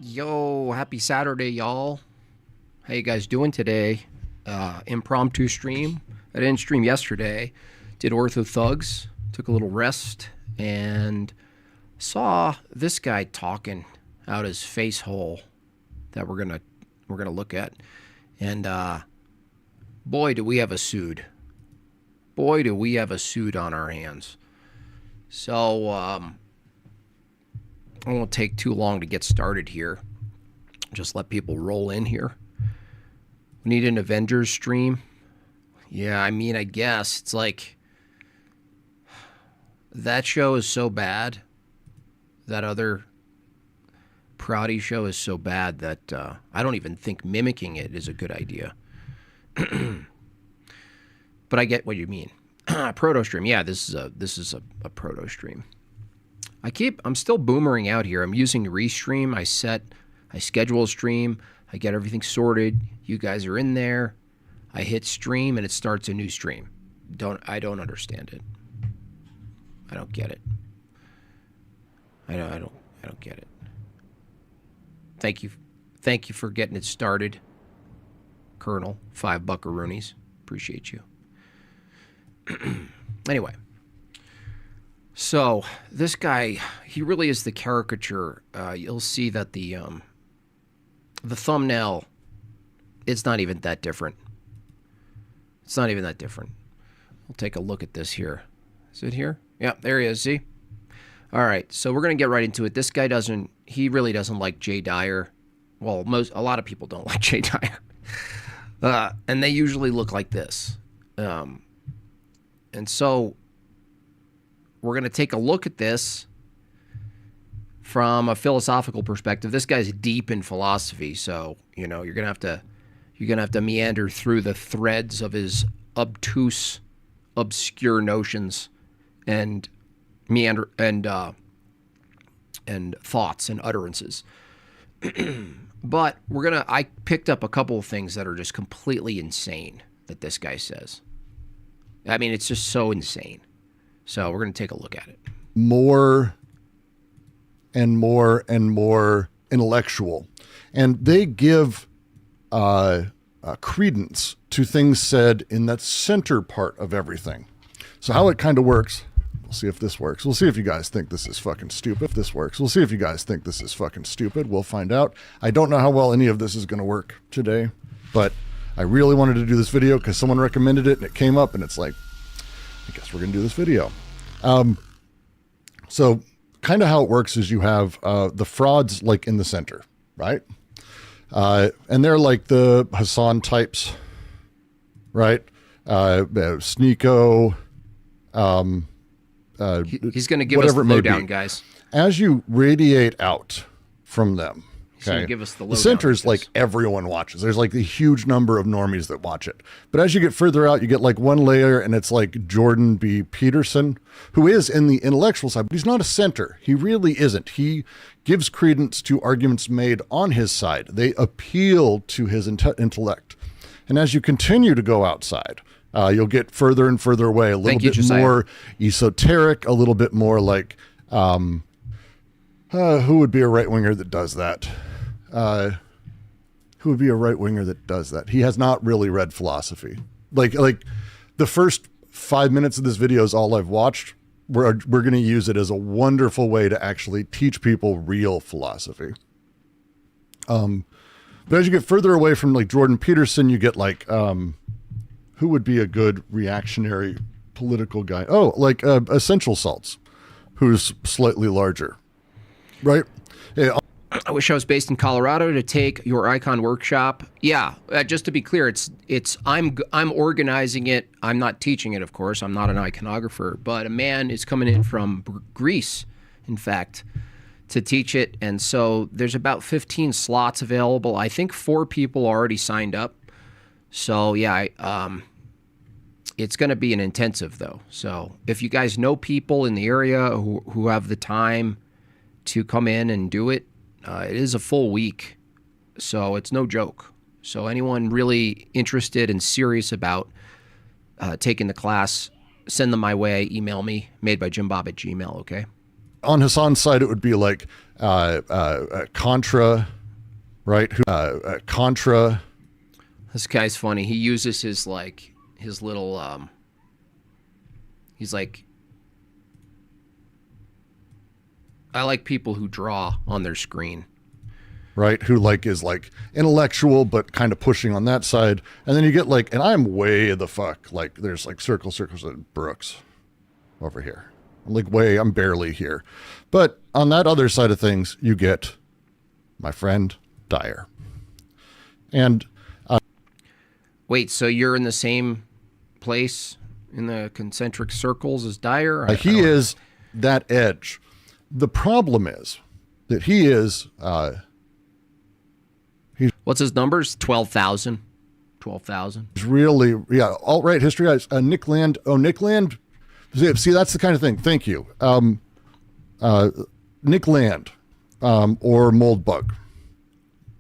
Yo, happy Saturday, y'all. How you guys doing today? Impromptu stream. I didn't stream yesterday. Did Ortho Thugs. Took a little rest and saw this guy talking out his face hole that we're gonna look at. And boy, do we have a pseud. Boy, do we have a pseud on our hands. So I won't take too long to get started here. Just let people roll in here. We need an Avengers stream. Yeah, I mean, I guess. It's like, that show is so bad. That other Prouty show is so bad that I don't even think mimicking it is a good idea. But I get what you mean. Proto stream. Yeah, this is a proto stream. I'm still boomering out here. I'm using Restream. I schedule a stream. I get everything sorted. You guys are in there. I hit stream and it starts a new stream. I don't understand it. I don't get it. I don't get it. Thank you for getting it started, Colonel. 5 buckaroonies. Appreciate you. Anyway. So this guy, he really is the caricature. You'll see that the thumbnail, it's not even that different. It's not even that different. We'll take a look at this here. Is it here? Yeah, there he is. See? All right. So we're gonna get right into it. This guy he really doesn't like Dyer. Well, a lot of people don't like Dyer. And they usually look like this. And so we're going to take a look at this from a philosophical perspective. This guy's deep in philosophy, so you're going to have to meander through the threads of his obtuse, obscure notions and and thoughts and utterances. But I picked up a couple of things that are just completely insane that this guy says. I mean, it's just so insane. So we're going to take a look at it. More and more and more intellectual. And they give credence to things said in that center part of everything. So how it kind of works, we'll see if this works. We'll see if you guys think this is fucking stupid. If this works, we'll see if you guys think this is fucking stupid. We'll find out. I don't know how well any of this is going to work today, but I really wanted to do this video because someone recommended it and it came up and it's like, I guess we're going to do this video. So kind of how it works is you have the frauds like in the center, right? And they're like the Hassan types, right? Sneeko. He's going to give us the lowdown, guys. As you radiate out from them, okay, give us the center's like everyone watches. There's like a huge number of normies that watch it. But as you get further out, you get like one layer and it's like Jordan B. Peterson, who is in the intellectual side, but he's not a center. He really isn't. He gives credence to arguments made on his side. They appeal to his intellect. And as you continue to go outside, you'll get further and further away, a little bit more esoteric, a little bit more like, who would be a right-winger that does that? Who would be a right-winger that does that? He has not really read philosophy. Like the first 5 minutes of this video is all I've watched. We're going to use it as a wonderful way to actually teach people real philosophy. But as you get further away from like Jordan Peterson, you get like, who would be a good reactionary political guy? Oh, like Essential Salts, who's slightly larger, right? Yeah. I wish I was based in Colorado to take your icon workshop. Yeah, just to be clear, I'm organizing it. I'm not teaching it, of course. I'm not an iconographer, but a man is coming in from Greece, in fact, to teach it. And so there's about 15 slots available. I think 4 people already signed up. So yeah, it's going to be an intensive though. So if you guys know people in the area who have the time to come in and do it, it is a full week, so it's no joke. So anyone really interested and serious about taking the class, send them my way. Email me, madebyjimbob@gmail.com, okay? On Hassan's side, it would be like Contra, right? Contra. This guy's funny. He uses his little he's like, I like people who draw on their screen. Right, who like is like intellectual but kind of pushing on that side, and then you get like, and I'm way the fuck, like there's like circles and Brooks over here. I'm barely here. But on that other side of things, you get my friend Dyer. And wait, so you're in the same place in the concentric circles as Dyer? He is that edge. The problem is that he is what's his numbers? 12,000. 12,000. He's really, alt-right history guys. Nick Land. Oh, Nick Land. See, that's the kind of thing. Thank you. Nick Land or Moldbug,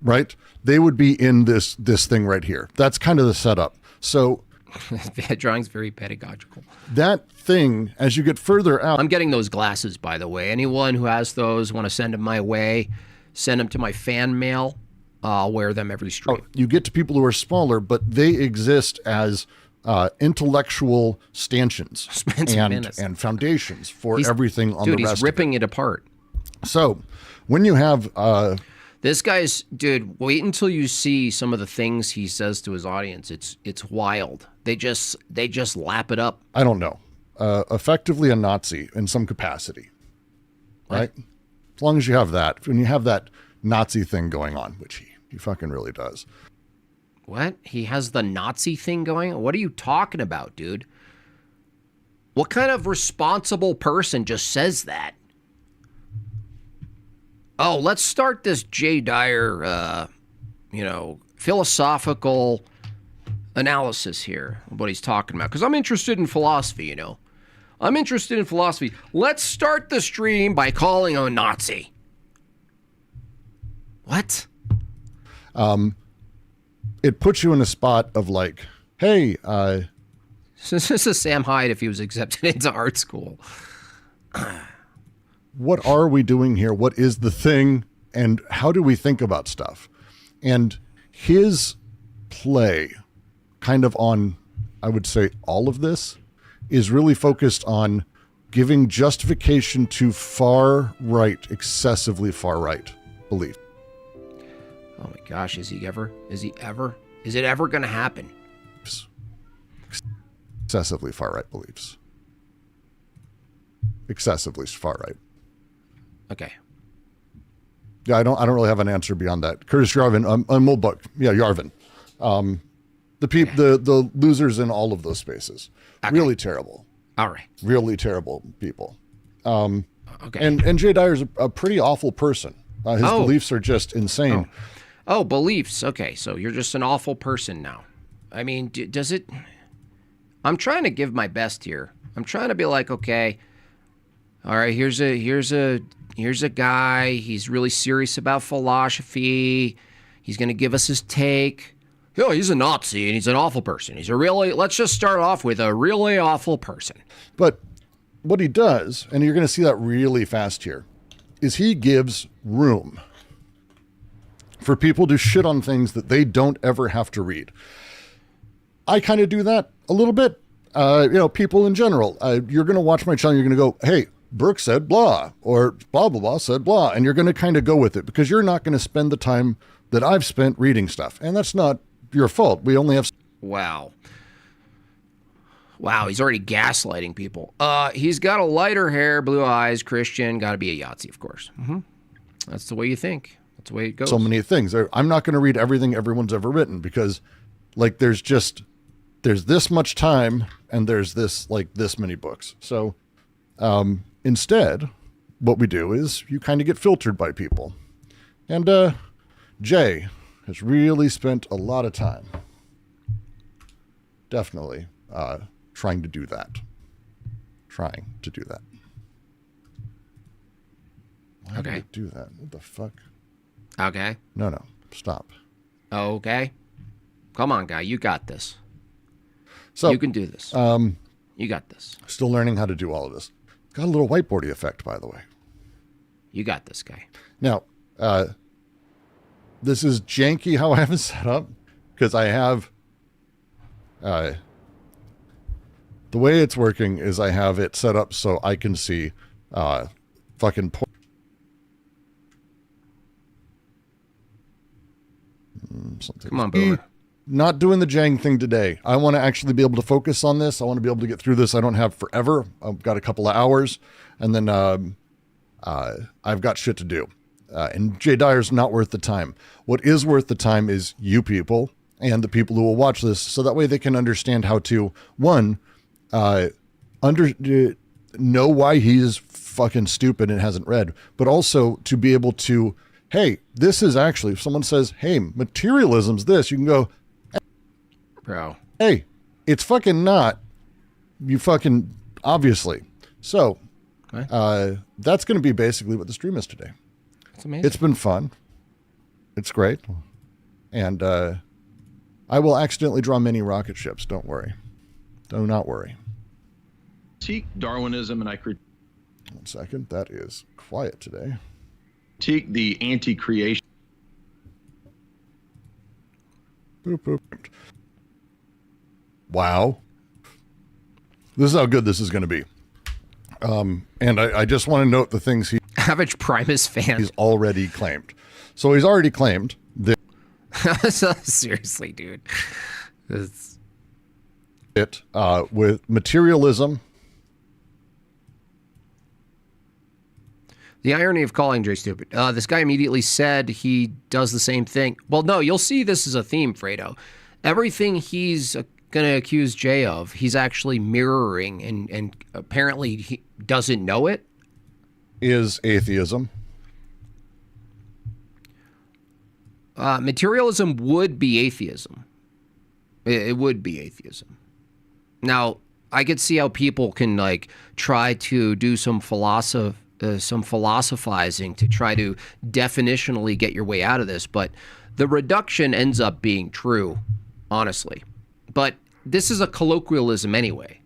right? They would be in this thing right here. That's kind of the setup. So drawing's very pedagogical. That thing, as you get further out. I'm getting those glasses, by the way. Anyone who has those, want to send them my way, send them to my fan mail. I'll wear them every stream. Oh, you get to people who are smaller, but they exist as intellectual stanchions and foundations for everything on the rest. Dude, he's ripping it apart. So when you have this guy's, dude, wait until you see some of the things he says to his audience. It's wild. They just lap it up. I don't know. Effectively a Nazi in some capacity, right? What? As long as you have that, when you have that Nazi thing going on, which he fucking really does. What? He has the Nazi thing going on? What are you talking about, dude? What kind of responsible person just says that? Oh, let's start this J. Dyer, philosophical analysis here of what he's talking about. Because I'm interested in philosophy, I'm interested in philosophy. Let's start the stream by calling him a Nazi. What? It puts you in a spot of like, hey, this is Sam Hyde if he was accepted into art school. What are we doing here? What is the thing? And how do we think about stuff? And his play kind of on, I would say, all of this is really focused on giving justification to far right, excessively far right belief. Oh my gosh, is it ever going to happen? Excessively far right beliefs. Excessively far right. Okay. Yeah, I don't really have an answer beyond that. Curtis Yarvin, Moldbug. Yeah, Yarvin. The losers in all of those spaces. Okay. Really terrible. All right. Really terrible people. Okay. And Jay Dyer's a pretty awful person. His beliefs are just insane. Oh, beliefs. Okay, so you're just an awful person now. I mean, does it... I'm trying to give my best here. I'm trying to be like, okay, all right, here's a guy. He's really serious about philosophy. He's going to give us his take. Oh, he's a Nazi and he's an awful person. Let's just start off with a really awful person. But what he does, and you're going to see that really fast here, is he gives room for people to shit on things that they don't ever have to read. I kind of do that a little bit. People in general, you're going to watch my channel, you're going to go, hey, Brooke said blah, or blah, blah, blah said blah. And you're going to kind of go with it because you're not going to spend the time that I've spent reading stuff. And that's not your fault. We only have... Wow, he's already gaslighting people. He's got a lighter hair, blue eyes, Christian, got to be a Yahtzee, of course. Mm-hmm. That's the way you think. That's the way it goes. So many things. I'm not going to read everything everyone's ever written because, like, there's this much time and there's this many books. So instead, what we do is you kind of get filtered by people. And Jay has really spent a lot of time definitely trying to do that. Why okay. Did I do that? What the fuck? Okay. No. Stop. Okay. Come on, guy. You got this. So you can do this. You got this. Still learning how to do all of this. Got a little whiteboardy effect, by the way. You got this, guy. Now, this is janky how I have it set up, because I have, the way it's working is I have it set up so I can see fucking something. Come on, Boomer. Not doing the Jang thing today. I want to actually be able to focus on this. I want to be able to get through this. I don't have forever. I've got a couple of hours, and then I've got shit to do. And Jay Dyer's not worth the time. What is worth the time is you people and the people who will watch this, so that way they can understand how to, one, know why he's fucking stupid and hasn't read, but also to be able to, hey, this is actually, if someone says, hey, materialism's this, you can go, bro, hey, it's fucking not. You fucking, obviously. So, that's going to be basically what the stream is today. It's amazing. It's been fun. It's great. And I will accidentally draw many rocket ships. Don't worry. Do not worry. Critique Darwinism, and I critique 1 second. That is quiet today. the anti-creation. Boop, boop. Wow. This is how good this is going to be. And I just want to note the things Average Primus fan. he's already claimed. So he's already claimed that Seriously, dude. with materialism. The irony of calling Jay stupid. This guy immediately said he does the same thing. Well, no, you'll see this as a theme, Fredo. Everything he's going to accuse Jay of, he's actually mirroring, and apparently he doesn't know it. Is atheism. Materialism would be atheism. It would be atheism. Now, I could see how people can like try to do some philosophizing to try to definitionally get your way out of this, but the reduction ends up being true, honestly. But this is a colloquialism anyway,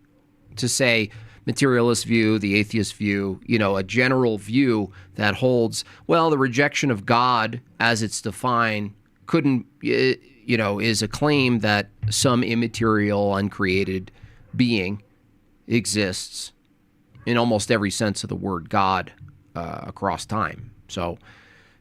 to say materialist view, the atheist view, a general view that holds, well, the rejection of God as it's defined is a claim that some immaterial, uncreated being exists in almost every sense of the word God across time. So,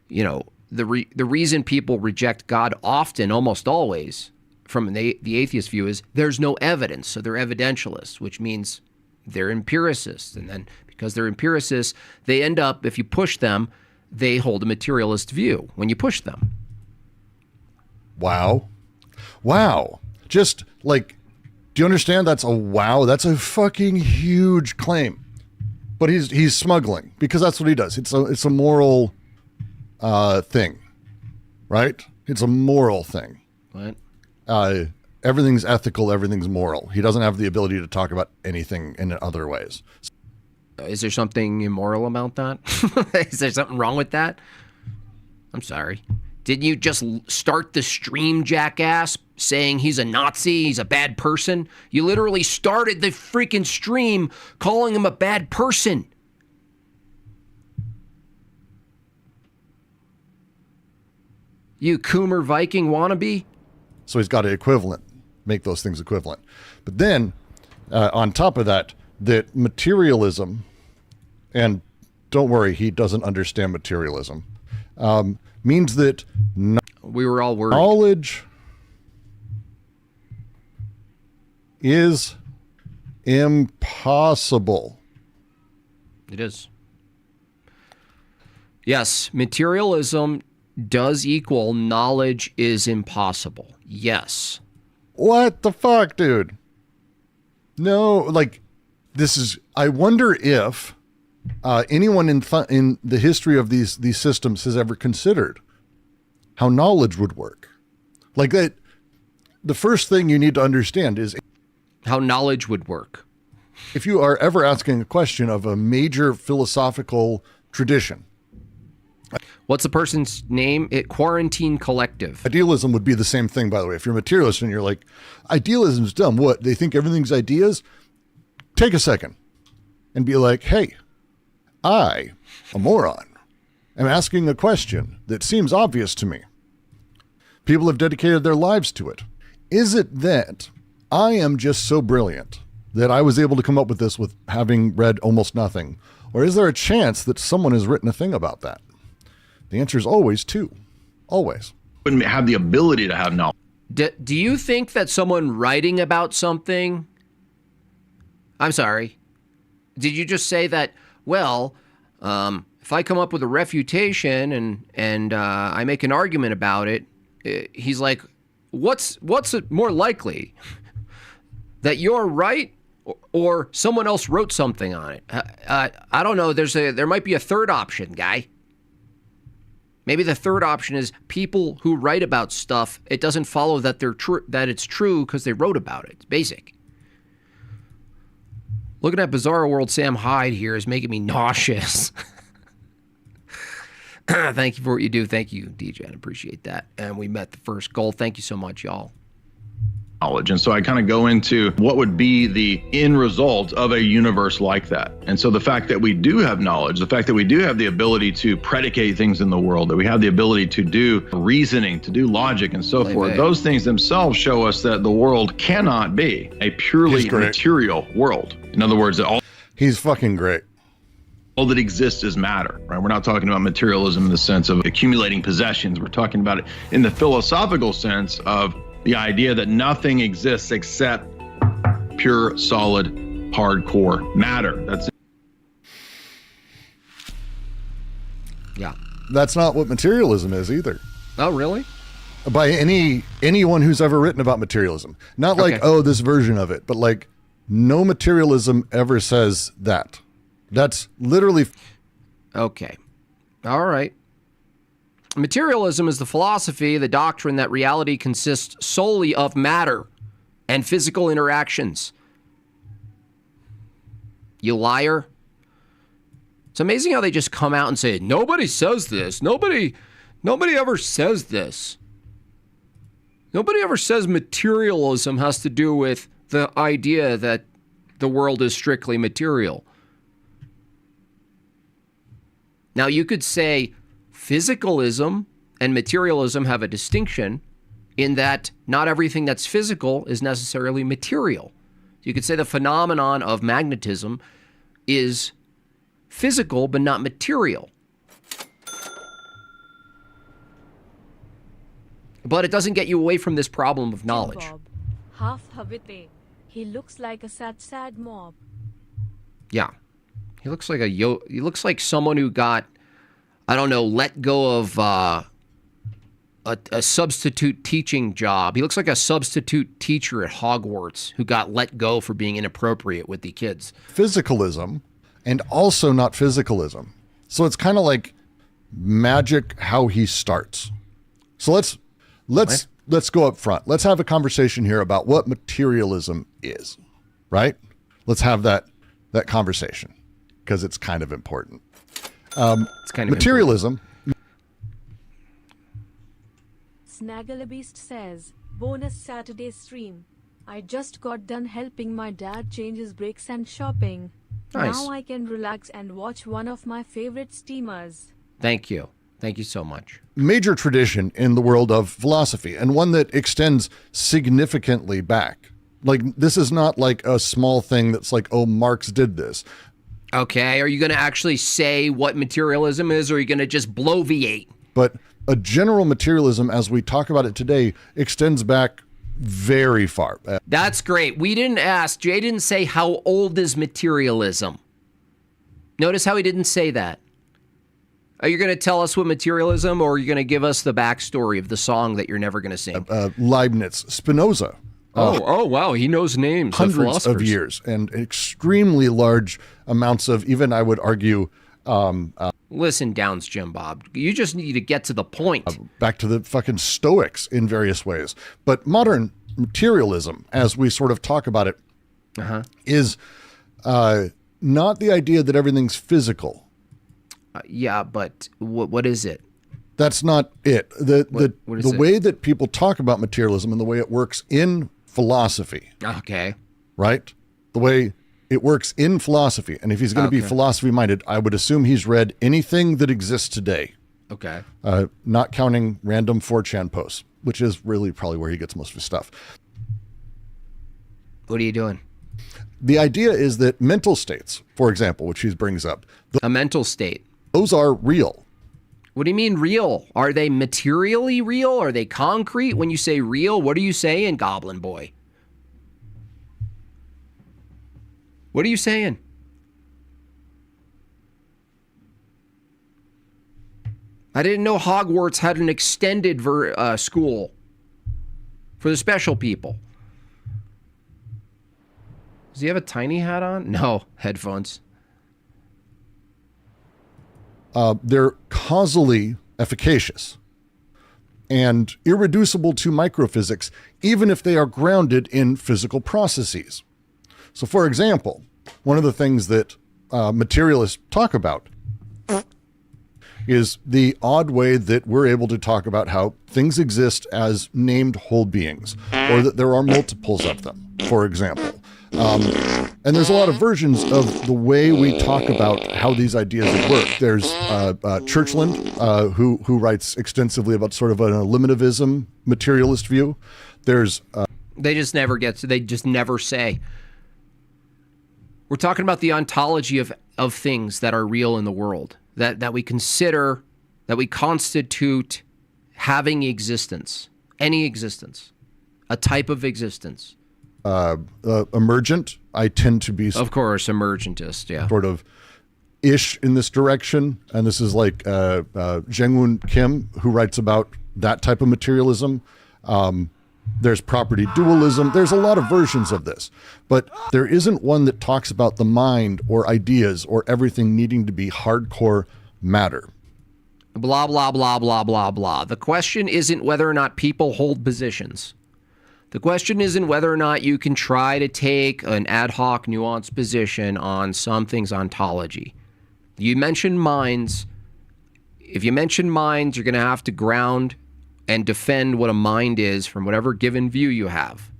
the reason people reject God often, almost always, from the atheist view is there's no evidence. So they're evidentialists, which means they're empiricists. And then because they're empiricists, they end up, if you push them, they hold a materialist view when you push them. Wow. Just like, do you understand? That's a wow. That's a fucking huge claim. But he's smuggling because that's what he does. It's a moral thing, right? It's a moral thing. What? Everything's ethical. Everything's moral. He doesn't have the ability to talk about anything in other ways. Is there something immoral about that? Is there something wrong with that? I'm sorry. Didn't you just start the stream, jackass, saying he's a Nazi, he's a bad person? You literally started the freaking stream calling him a bad person. You Coomer Viking wannabe? So he's got to make those things equivalent. But then, on top of that materialism, and don't worry, he doesn't understand materialism, means that we were all worried. Knowledge is impossible. It is. Yes, materialism does equal knowledge is impossible. Yes. What the fuck, dude? No, like, this is, I wonder if anyone in the history of these systems has ever considered how knowledge would work. Like that, the first thing you need to understand is how knowledge would work. If you are ever asking a question of a major philosophical tradition. What's the person's name? Quarantine Collective. Idealism would be the same thing, by the way. If you're a materialist and you're like, idealism's dumb. What? They think everything's ideas? Take a second and be like, hey, I, a moron, am asking a question that seems obvious to me. People have dedicated their lives to it. Is it that I am just so brilliant that I was able to come up with this with having read almost nothing? Or is there a chance that someone has written a thing about that? The answer is always two. Always. Wouldn't have the ability to have knowledge. Do you think that someone writing about something... I'm sorry. Did you just say that, well, if I come up with a refutation and I make an argument about it, he's like, what's it more likely? That you're right or someone else wrote something on it? I don't know. There might be a third option, guy. Maybe the third option is people who write about stuff, it doesn't follow that that it's true because they wrote about it. It's basic. Looking at Bizarro World Sam Hyde here is making me nauseous. Thank you for what you do. Thank you, DJ. I appreciate that. And we met the first goal. Thank you so much, y'all. And so I kind of go into what would be the end result of a universe like that. And so the fact that we do have knowledge, the fact that we do have the ability to predicate things in the world, that we have the ability to do reasoning, to do logic and so forth, those things themselves show us that the world cannot be a purely material world. In other words, that he's fucking great. All that exists is matter, right? We're not talking about materialism in the sense of accumulating possessions. We're talking about it in the philosophical sense of the idea that nothing exists except pure, solid, hardcore matter. That's it. Yeah. That's not what materialism is either. Oh, really? By anyone who's ever written about materialism. Not like, oh, this version of it, but like no materialism ever says that. That's literally... Okay. All right. Materialism is the philosophy, the doctrine that reality consists solely of matter and physical interactions. You liar. It's amazing how they just come out and say, nobody says this. Nobody ever says this. Nobody ever says materialism has to do with the idea that the world is strictly material. Now, you could say physicalism and materialism have a distinction in that not everything that's physical is necessarily material. You could say the phenomenon of magnetism is physical but not material. But it doesn't get you away from this problem of knowledge. Bob, half Havite. He looks like a sad mob. Yeah. He looks like someone who got, I don't know, let go of a substitute teaching job. He looks like a substitute teacher at Hogwarts who got let go for being inappropriate with the kids. Physicalism and also not physicalism. So it's kind of like magic how he starts. So let's go up front. Let's have a conversation here about what materialism is, right? Let's have that conversation because it's kind of important. It's kind of materialism. Snagglebeast says, bonus Saturday stream. I just got done helping my dad change his brakes and shopping. Nice. Now I can relax and watch one of my favorite steamers. Thank you. Thank you so much. Major tradition in the world of philosophy, and one that extends significantly back. Like, this is not like a small thing that's like, oh, Marx did this. Okay, are you going to actually say what materialism is, or are you going to just bloviate? But a general materialism, as we talk about it today, extends back very far. That's great. We didn't ask. Jay didn't say how old is materialism. Notice how he didn't say that. Are you going to tell us what materialism, or are you going to give us the backstory of the song that you're never going to sing? Leibniz, Spinoza. Oh, wow. He knows names hundreds of philosophers. Of years and extremely large amounts of, even I would argue... Listen, Downs Jim Bob. You just need to get to the point. Back to the fucking Stoics in various ways. But modern materialism, as we sort of talk about it, is not the idea that everything's physical. Yeah, but what is it? That's not it. What is the way that people talk about materialism and the way it works in philosophy. Okay. Right? The way It works in philosophy. And if he's going to be philosophy minded, I would assume he's read anything that exists today. Okay. Not counting random 4chan posts, which is really probably where he gets most of his stuff. What are you doing? The idea is that mental states, for example, which he brings up, A mental state. those are real. What do you mean real? Are they materially real? Are they concrete? When you say real, what are you saying, Goblin Boy? What are you saying? I didn't know Hogwarts had an extended school for the special people. Does he have a tiny hat on? No, headphones. They're causally efficacious and irreducible to microphysics, even if they are grounded in physical processes. So, for example, one of the things that materialists talk about is the odd way that we're able to talk about how things exist as named whole beings, or that there are multiples of them, for example. And there's a lot of versions of the way we talk about how these ideas work. There's Churchland, who writes extensively about sort of an eliminativism materialist view. There's They just never get to, they just never say. We're talking about the ontology of things that are real in the world, that we consider, that we constitute having existence, any existence, a type of existence. Emergent. I tend to be, of course, emergentist, yeah. sort of ish in this direction. And this is like Jung-Woon Kim, who writes about that type of materialism. There's property dualism. There's a lot of versions of this, but there isn't one that talks about the mind or ideas or everything needing to be hardcore matter. Blah, blah, blah, blah, blah, blah. The question isn't whether or not people hold positions. The question isn't whether or not you can try to take an ad hoc, nuanced position on something's ontology. You mentioned minds. If you mention minds, you're going to have to ground and defend what a mind is from whatever given view you have.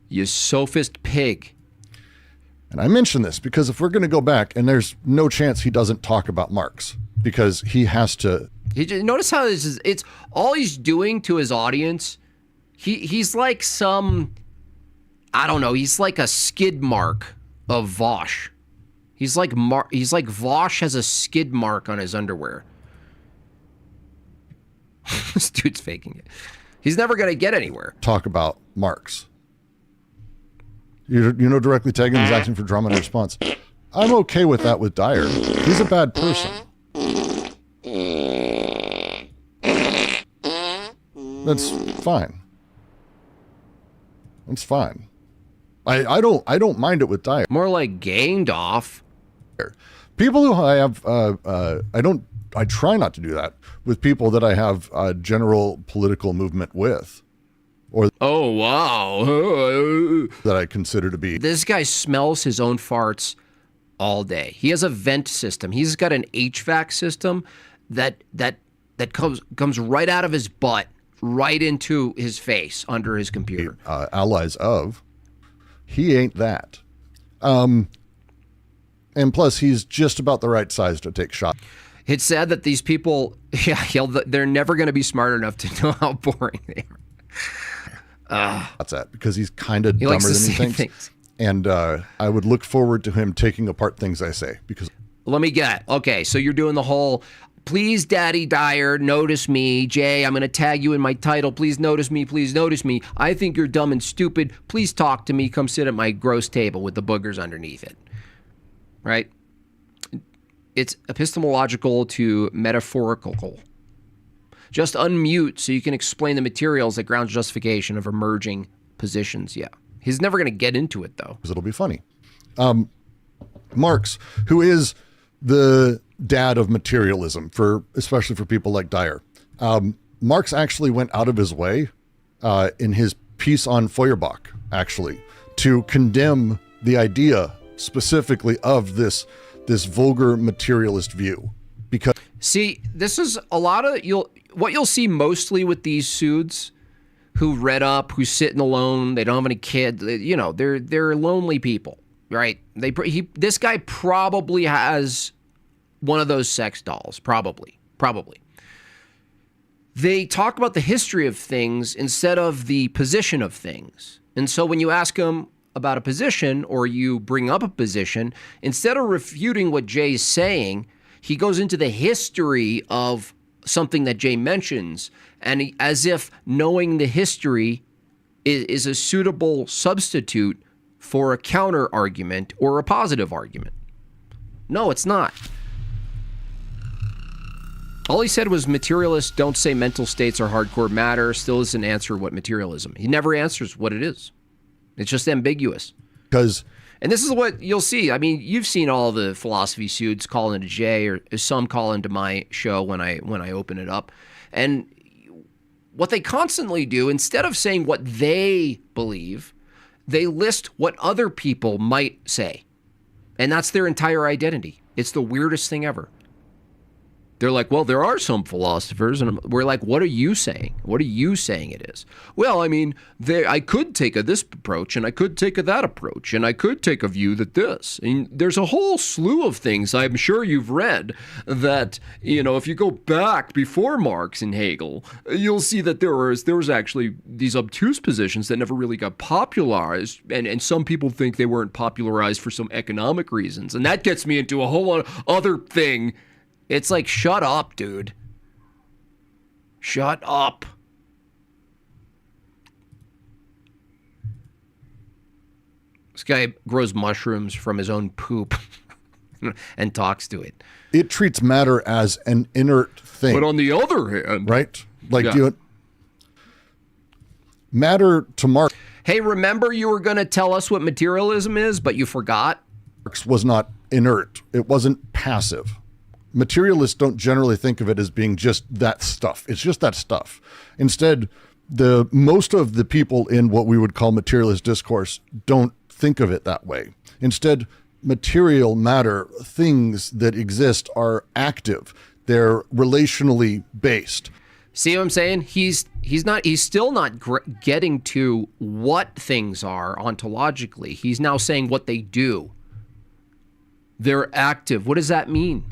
You sophist pig. And I mention this because if we're going to go back, and there's no chance he doesn't talk about Marx, because he has to. Notice how this is, it's all he's doing to his audience. He's like some, I don't know, he's like a skid mark of Vosh. He's like Vosh has a skid mark on his underwear. This dude's faking it. He's never going to get anywhere. Talk about Marx. You know, directly tag him as acting for drama and response. I'm okay with that with Dyer. He's a bad person. That's fine. That's fine. I don't mind it with Dyer. More like gained off. People who I have, I try not to do that with people that I have a general political movement with. Or oh, wow. that I consider to be. This guy smells his own farts all day. He has a vent system. He's got an HVAC system that comes right out of his butt, right into his face under his computer. Allies of. He ain't that. And plus, he's just about the right size to take shots. It's sad that these people, they're never going to be smart enough to know how boring they are. That's that, because he's kind of dumber than he thinks. Things. And I would look forward to him taking apart things I say. Because let me get. Okay, so you're doing the whole, please, Daddy Dyer, notice me. Jay, I'm going to tag you in my title. Please notice me. Please notice me. I think you're dumb and stupid. Please talk to me. Come sit at my gross table with the boogers underneath it. Right? It's epistemological to metaphorical. Just unmute so you can explain the materials that grounds justification of emerging positions. Yeah. He's never going to get into it, though. It'll be funny. Marx, who is the dad of materialism, especially for people like Dyer. Marx actually went out of his way in his piece on Feuerbach, actually, to condemn the idea specifically of this vulgar materialist view. Because see, this is a lot of what you'll see mostly with these pseuds who read up, who's sitting alone, they don't have any kids, they're lonely people. right? This guy probably has one of those sex dolls, probably. They talk about the history of things instead of the position of things. And so when you ask him about a position or you bring up a position, instead of refuting what Jay's saying, he goes into the history of something that Jay mentions, and as if knowing the history is a suitable substitute for a counter argument or a positive argument. No, it's not. All he said was materialists don't say mental states are hardcore matter, still doesn't answer what materialism. He never answers what it is. It's just ambiguous. And this is what you'll see. I mean, you've seen all the philosophy pseuds call into Jay, or some call into my show when I open it up. And what they constantly do, instead of saying what they believe, they list what other people might say. And that's their entire identity. It's the weirdest thing ever. They're like, well, there are some philosophers, and we're like, what are you saying? What are you saying it is? Well, I mean, I could take this approach, and I could take that approach, and I could take a view that this. And there's a whole slew of things I'm sure you've read that, if you go back before Marx and Hegel, you'll see that there was actually these obtuse positions that never really got popularized, and some people think they weren't popularized for some economic reasons. And that gets me into a whole other thing. It's like, shut up, dude. Shut up. This guy grows mushrooms from his own poop and talks to it. It treats matter as an inert thing. But on the other hand... Right? Matter to Marx... Hey, remember you were going to tell us what materialism is, but you forgot? Marx was not inert. It wasn't passive. Materialists don't generally think of it as being just that stuff. It's just that stuff. Instead, most of the people in what we would call materialist discourse don't think of it that way. Instead, material matter, things that exist, are active. They're relationally based. See what I'm saying? He's still not getting to what things are ontologically. He's now saying what they do. They're active. What does that mean?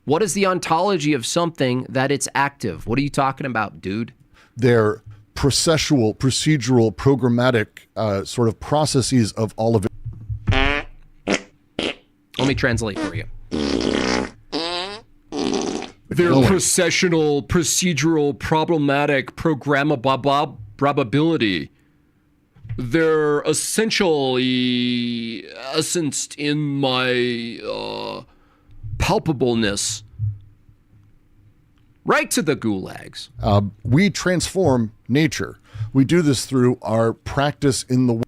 What is the ontology of something that it's active? What are you talking about, dude? They're procedural, programmatic sort of processes of all of it. Let me translate for you. They're procedural, problematic, programmability. They're essentially essenced in my palpableness. Right to the gulags. We transform nature. We do this through our practice in the world.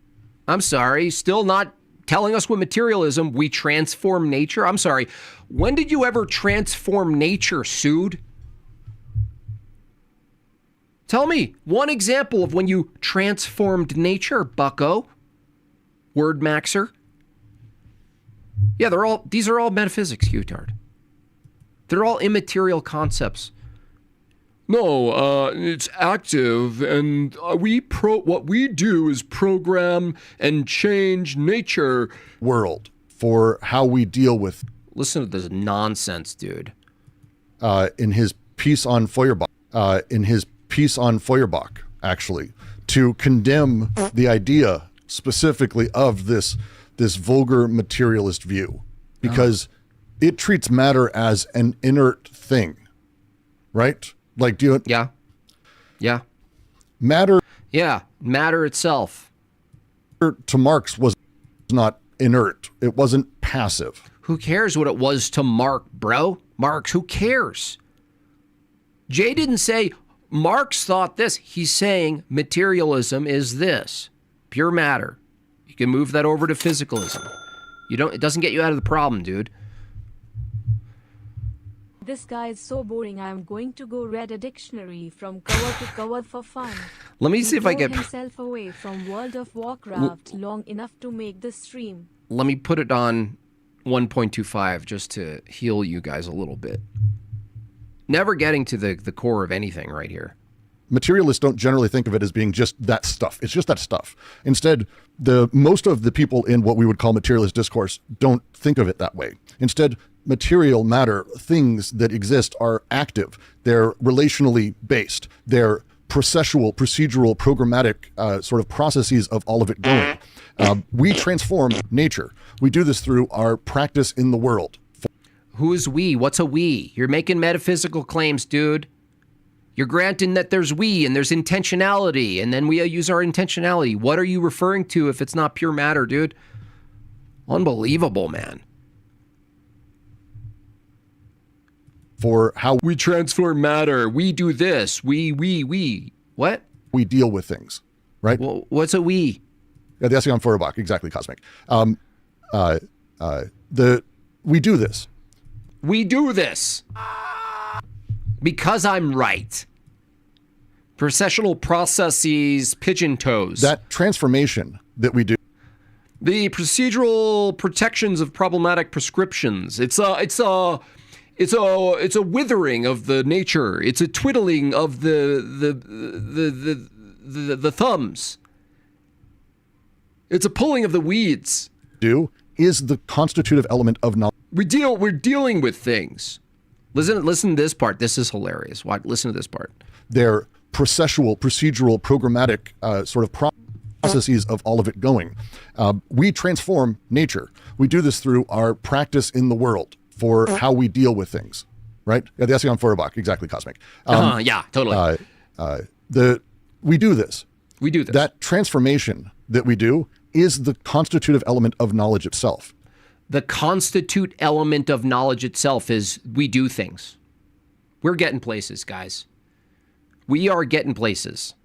I'm sorry, still not telling us what materialism, we transform nature? I'm sorry, when did you ever transform nature, Pseud? Tell me one example of when you transformed nature, bucko. Word maxer. Yeah, these are all metaphysics, Utard. They're all immaterial concepts. No, it's active, and what we do is program and change nature. World for how we deal with. Listen to this nonsense, dude. In his piece on Feuerbach, actually, to condemn the idea specifically of this vulgar materialist view, because it treats matter as an inert thing, right? Like, do you? Yeah. Matter. Yeah, matter itself. To Marx was not inert. It wasn't passive. Who cares what it was to Marx, bro? Marx, who cares? Jay didn't say Marx thought this. He's saying materialism is this. Pure matter. You can move that over to physicalism. It doesn't get you out of the problem, dude. This guy is so boring. I'm going to go read a dictionary from cover to cover for fun. Let me see if I get himself away from World of Warcraft long enough to make the stream. Let me put it on 1.25 just to heal you guys a little bit. Never getting to the core of anything right here. materialists don't generally think of it as being just that stuff. It's just that stuff. Instead, most of the people in what we would call materialist discourse don't think of it that way. Instead, material matter, things that exist, are active. They're relationally based. They're procedural, programmatic sort of processes of all of it going. We transform nature. We do this through our practice in the world. Who is we? What's a we? You're making metaphysical claims, dude. You're granting that there's we and there's intentionality, and then we use our intentionality. What are you referring to if it's not pure matter, dude? Unbelievable, man. For how we transform matter, we do this, we. What? We deal with things, right? Well, what's a we? Yeah, the Essigon Feuerbach, exactly, Cosmic. We do this. We do this. Because I'm right. Processional processes, pigeon toes. That transformation that we do. The procedural protections of problematic prescriptions. It's a withering of the nature. It's a twiddling of the thumbs. It's a pulling of the weeds. Is the constitutive element of knowledge. We're dealing with things. Listen to this part. This is hilarious. Listen to this part. They're procedural, programmatic sort of processes of all of it going. We transform nature. We do this through our practice in the world for how we deal with things, right? Yeah, the Essigon Feuerbach, exactly, Cosmic. Yeah, totally. We do this. We do this. That transformation that we do is the constitutive element of knowledge itself. The constitute element of knowledge itself is we do things. We're getting places, guys. We are getting places.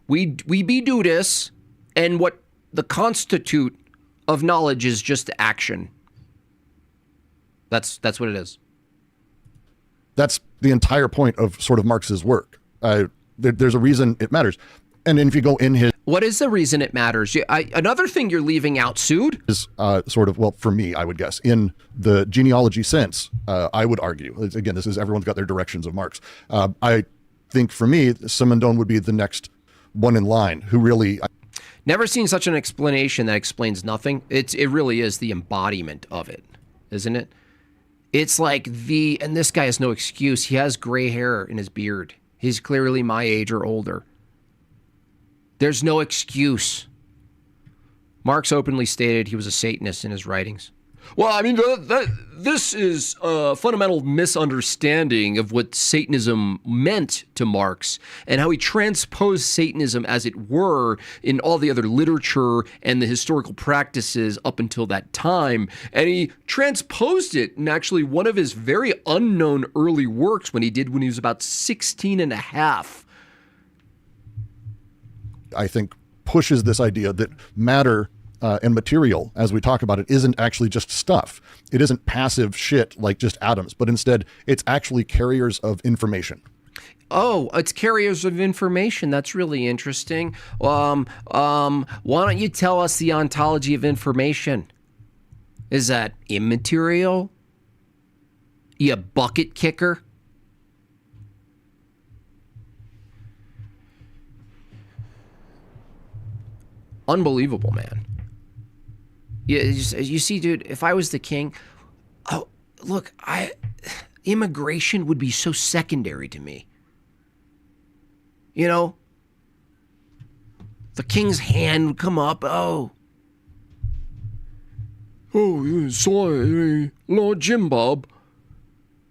We be do this, and what the constitute of knowledge is just action. That's what it is. That's the entire point of sort of Marx's work. There's a reason it matters. And then if you go in his... What is the reason it matters? Another thing you're leaving out, pseud? Is sort of, well, for me, I would guess, in the genealogy sense, I would argue, again, this is everyone's got their directions of Marx. I think for me, Simondon would be the next one in line who really... Never seen such an explanation that explains nothing. It really is the embodiment of it, isn't it? It's like and this guy has no excuse. He has gray hair in his beard. He's clearly my age or older. There's no excuse. Marx openly stated he was a Satanist in his writings. Well, I mean, this is a fundamental misunderstanding of what Satanism meant to Marx and how he transposed Satanism, as it were, in all the other literature and the historical practices up until that time. And he transposed it in actually one of his very unknown early works when he was about 16 and a half. I think pushes this idea that matter and material, as we talk about it, isn't actually just stuff. It isn't passive shit like just atoms, but instead it's actually carriers of information. Oh, it's carriers of information. That's really interesting. Why don't you tell us the ontology of information? Is that immaterial? You bucket kicker? Unbelievable, man. You see, dude, if I was the king, look, immigration would be so secondary to me. You know, the king's hand would come up. Oh, sorry, Lord Jim Bob.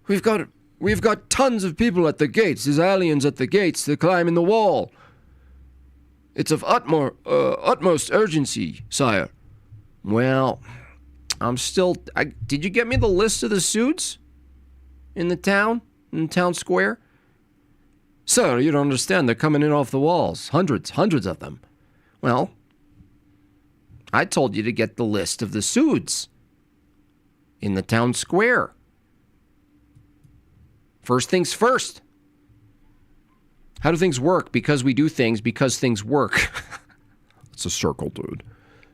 We've got tons of people at the gates. There's aliens at the gates. They're climbing the wall. It's of utmost urgency, sire. Well, did you get me the list of the pseuds in the town square? Sir, you don't understand. They're coming in off the walls. Hundreds of them. Well, I told you to get the list of the pseuds in the town square. First things first. How do things work? Because we do things, because things work. It's a circle, dude.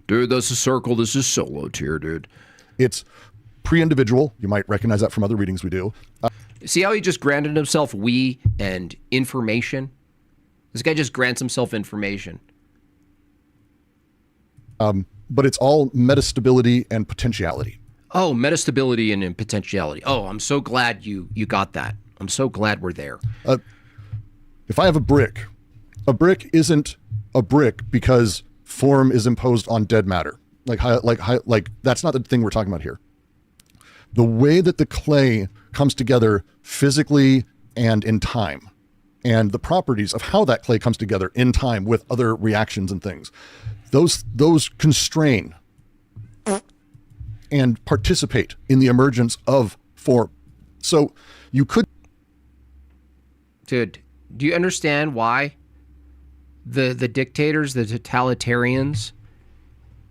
Dude, that's a circle. This is solo tier, dude. It's pre-individual. You might recognize that from other readings we do. See how he just granted himself we and information? This guy just grants himself information. But it's all metastability and potentiality. Oh, metastability and potentiality. Oh, I'm so glad you got that. I'm so glad we're there. If I have a brick isn't a brick because form is imposed on dead matter. Like that's not the thing we're talking about here. The way that the clay comes together physically and in time, and the properties of how that clay comes together in time with other reactions and things, those constrain and participate in the emergence of form. So you could... Dude, do you understand why the dictators, the totalitarians,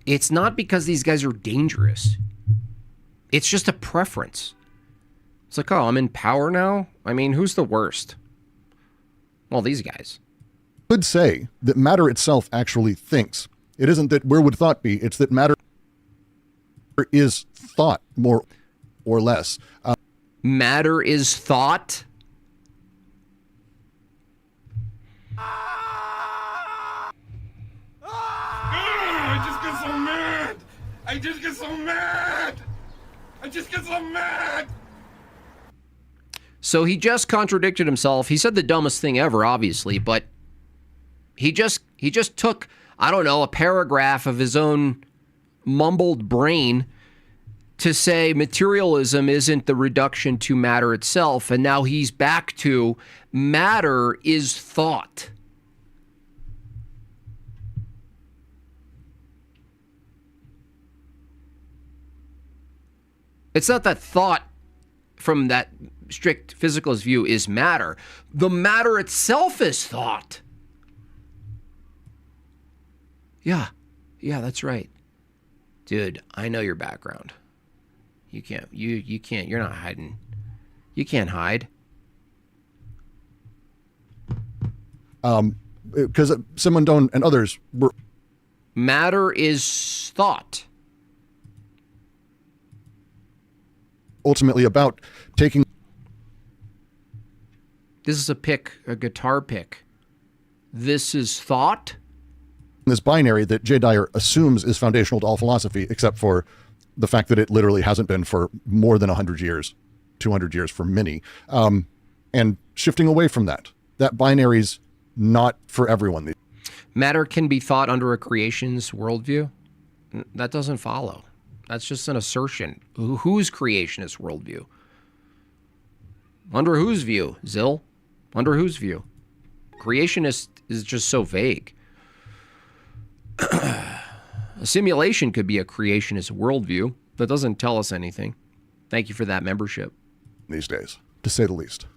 it's not because these guys are dangerous. It's just a preference. It's like, oh, I'm in power now? I mean, who's the worst? Well, these guys. Could say that matter itself actually thinks. It isn't that where would thought be, it's that matter is thought, more or less. Matter is thought? I just get so mad! I just get so mad! I just get so mad! So he just contradicted himself. He said the dumbest thing ever, obviously, but he just took, I don't know, a paragraph of his own mumbled brain to say materialism isn't the reduction to matter itself, and now he's back to matter is thought. It's not that thought from that strict physicalist view is matter. The matter itself is thought. Yeah, that's right. Dude, I know your background. You can't, you're not hiding. You can't hide. Because Simondon and others were... Matter is thought. Ultimately about taking... This is a guitar pick. This is thought? This binary that J. Dyer assumes is foundational to all philosophy, except for the fact that it literally hasn't been for more than 100 years, 200 years for many. And shifting away from that. That binary's not for everyone. Matter can be thought under a creation's worldview? That doesn't follow. That's just an assertion. Whose creationist worldview? Under whose view, Zill? Under whose view? Creationist is just so vague. A simulation could be a creationist worldview. That doesn't tell us anything. Thank you for that membership. These days, to say the least.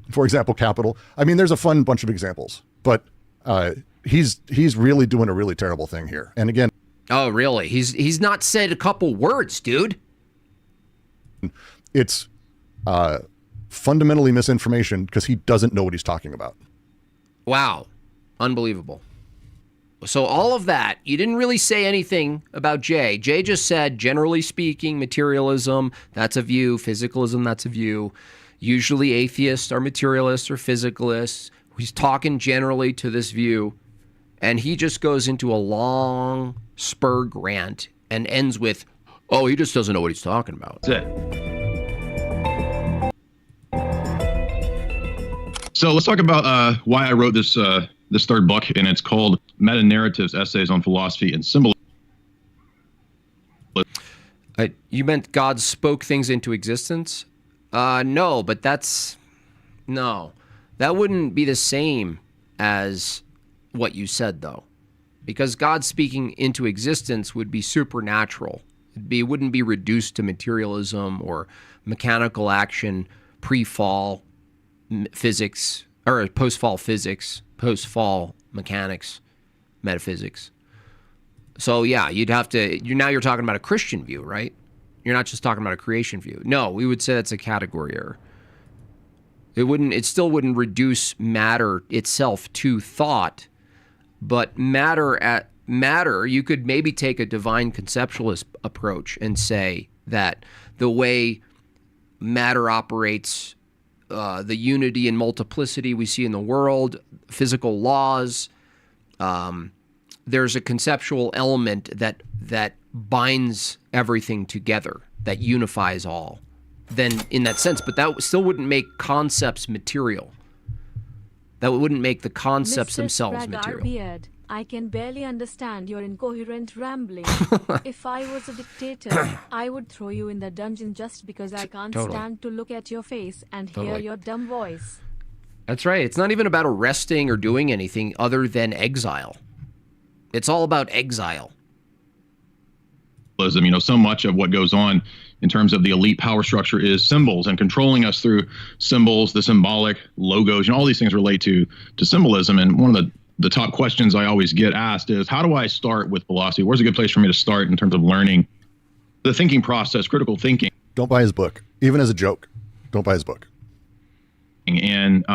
For example, capital. I mean, there's a fun bunch of examples, but he's really doing a really terrible thing here. And again... Oh, really? He's not said a couple words, dude. It's fundamentally misinformation because he doesn't know what he's talking about. Wow. Unbelievable. So all of that, you didn't really say anything about Jay. Jay just said, generally speaking, materialism, that's a view. Physicalism, that's a view. Usually atheists are materialists or physicalists. He's talking generally to this view. And he just goes into a long spur rant and ends with, oh, he just doesn't know what he's talking about. That's it. So let's talk about why I wrote this this third book, and it's called Meta-Narratives, Essays on Philosophy and Symbolism. You meant God spoke things into existence? No, but no. That wouldn't be the same as what you said, though. Because God speaking into existence would be supernatural. It wouldn't be reduced to materialism or mechanical action, pre-fall physics, or post-fall physics, post-fall mechanics, metaphysics. So yeah, you'd have to, you're talking about a Christian view, right? You're not just talking about a creation view. No, we would say that's a category error. It still wouldn't reduce matter itself to thought, but matter, you could maybe take a divine conceptualist approach and say that the way matter operates the unity and multiplicity we see in the world, physical laws. There's a conceptual element that binds everything together, that unifies all. Then in that sense, but that still wouldn't make concepts material. That wouldn't make the concepts Mr. themselves Sprague material. Beard, I can barely understand your incoherent rambling. If I was a dictator, I would throw you in the dungeon just because I can't stand to look at your face and hear your dumb voice. That's right. It's not even about arresting or doing anything other than exile. It's all about exile. You know, so much of what goes on in terms of the elite power structure is symbols, and controlling us through symbols, the symbolic logos, and all these things relate to symbolism. And one of the top questions I always get asked is, how do I start with philosophy? Where's a good place for me to start in terms of learning the thinking process, critical thinking? Don't buy his book, even as a joke. Don't buy his book. And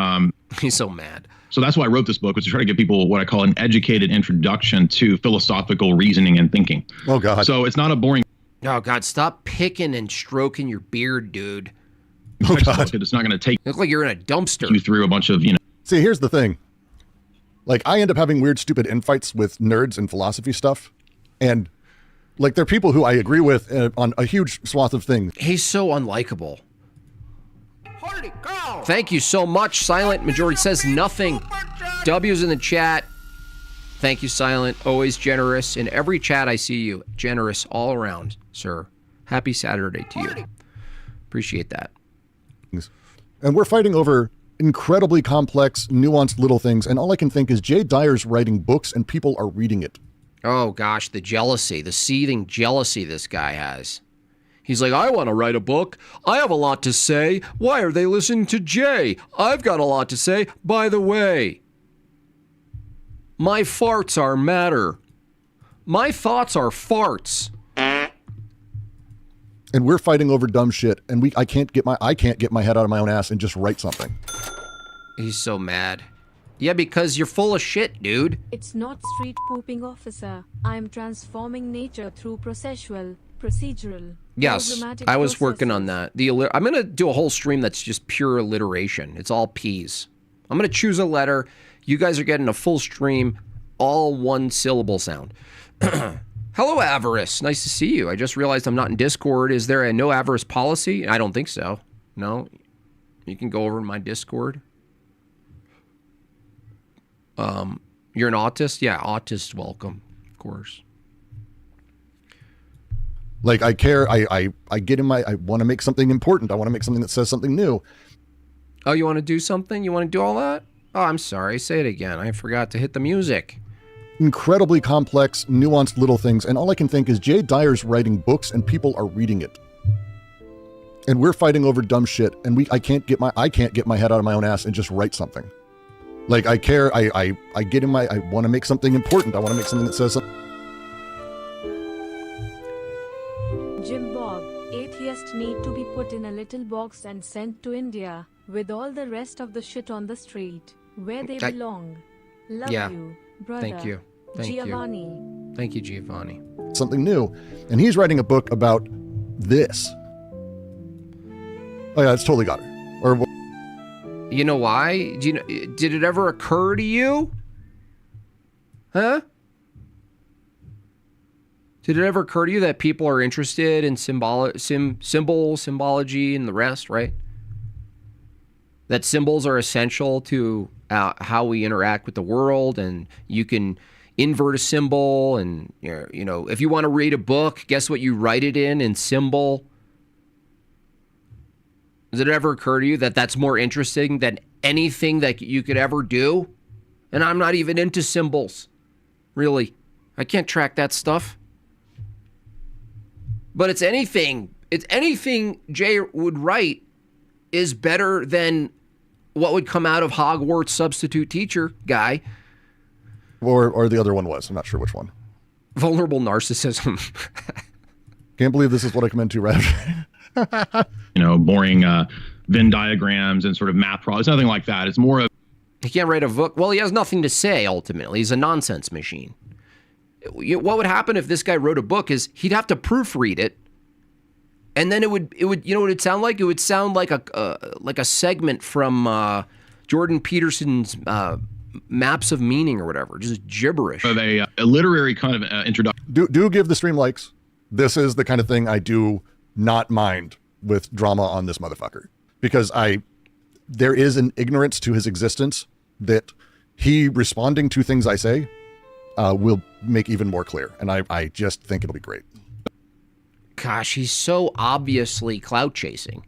he's so mad. So that's why I wrote this book, was to try to give people what I call an educated introduction to philosophical reasoning and thinking. Oh, God. So it's not a boring. Oh, God, stop picking and stroking your beard, dude. Oh, God. It's not going to take You look like you're in a dumpster. you through a bunch of, you know. See, here's the thing. Like, I end up having weird, stupid infights with nerds and philosophy stuff. And, like, they're people who I agree with on a huge swath of things. He's so unlikable. Thank you so much. Silent Majority says nothing. W's in the chat. Thank you, Silent. Always generous. In every chat I see you. Generous all around, sir. Happy Saturday to you. Appreciate that. And we're fighting over incredibly complex, nuanced little things. And all I can think is Jay Dyer's writing books and people are reading it. Oh, gosh, the jealousy, the seething jealousy this guy has. He's like, I want to write a book. I have a lot to say. Why are they listening to Jay? I've got a lot to say. By the way, my farts are matter. My thoughts are farts. And we're fighting over dumb shit. And I can't get my head out of my own ass and just write something. He's so mad. Yeah, because you're full of shit, dude. It's not street pooping, officer. I'm transforming nature through procedural. Yes, I was working on that. I'm going to do a whole stream that's just pure alliteration. It's all P's. I'm going to choose a letter. You guys are getting a full stream, all one syllable sound. Hello, Avarice. Nice to see you. I just realized I'm not in Discord. Is there a no avarice policy? I don't think so. No. You can go over to my Discord. You're an autist? Yeah, autist welcome, of course. Like, I care, I want to make something important. I want to make something that says something new. Oh, you want to do something? You want to do all that? Oh, I'm sorry. Say it again. I forgot to hit the music. Incredibly complex, nuanced little things. And all I can think is Jay Dyer's writing books and people are reading it. And we're fighting over dumb shit. And I can't get my head out of my own ass and just write something. Like, I care, I want to make something important. I want to make something that says something. Jim Bob, atheists need to be put in a little box and sent to India with all the rest of the shit on the street, where they belong. Love you, brother. Thank you. Giovanni. Thank you, Giovanni. Something new. And he's writing a book about this. Oh yeah, it's totally got her. Or you know why? Did it ever occur to you? Huh? Did it ever occur to you that people are interested in symbology, and the rest, right? That symbols are essential to how we interact with the world, and you can invert a symbol, and you know, if you want to read a book, guess what you write it in symbol. Does it ever occur to you that that's more interesting than anything that you could ever do? And I'm not even into symbols, really. I can't track that stuff. But it's anything Jay would write is better than what would come out of Hogwarts substitute teacher guy. Or the other one was. I'm not sure which one. Vulnerable narcissism. Can't believe this is what I come into right after. You know, boring Venn diagrams and sort of math problems. Nothing like that. It's more of... He can't write a book. Well, he has nothing to say, ultimately. He's a nonsense machine. What would happen if this guy wrote a book is he'd have to proofread it, And then it would you know what it'd sound like? It would sound like a segment from Jordan Peterson's Maps of Meaning or whatever, just gibberish. Of a literary kind of introduction. Do give the stream likes. This is the kind of thing I do not mind with drama on this motherfucker, because there is an ignorance to his existence that he responding to things I say will make even more clear. And I just think it'll be great. Gosh, he's so obviously clout chasing.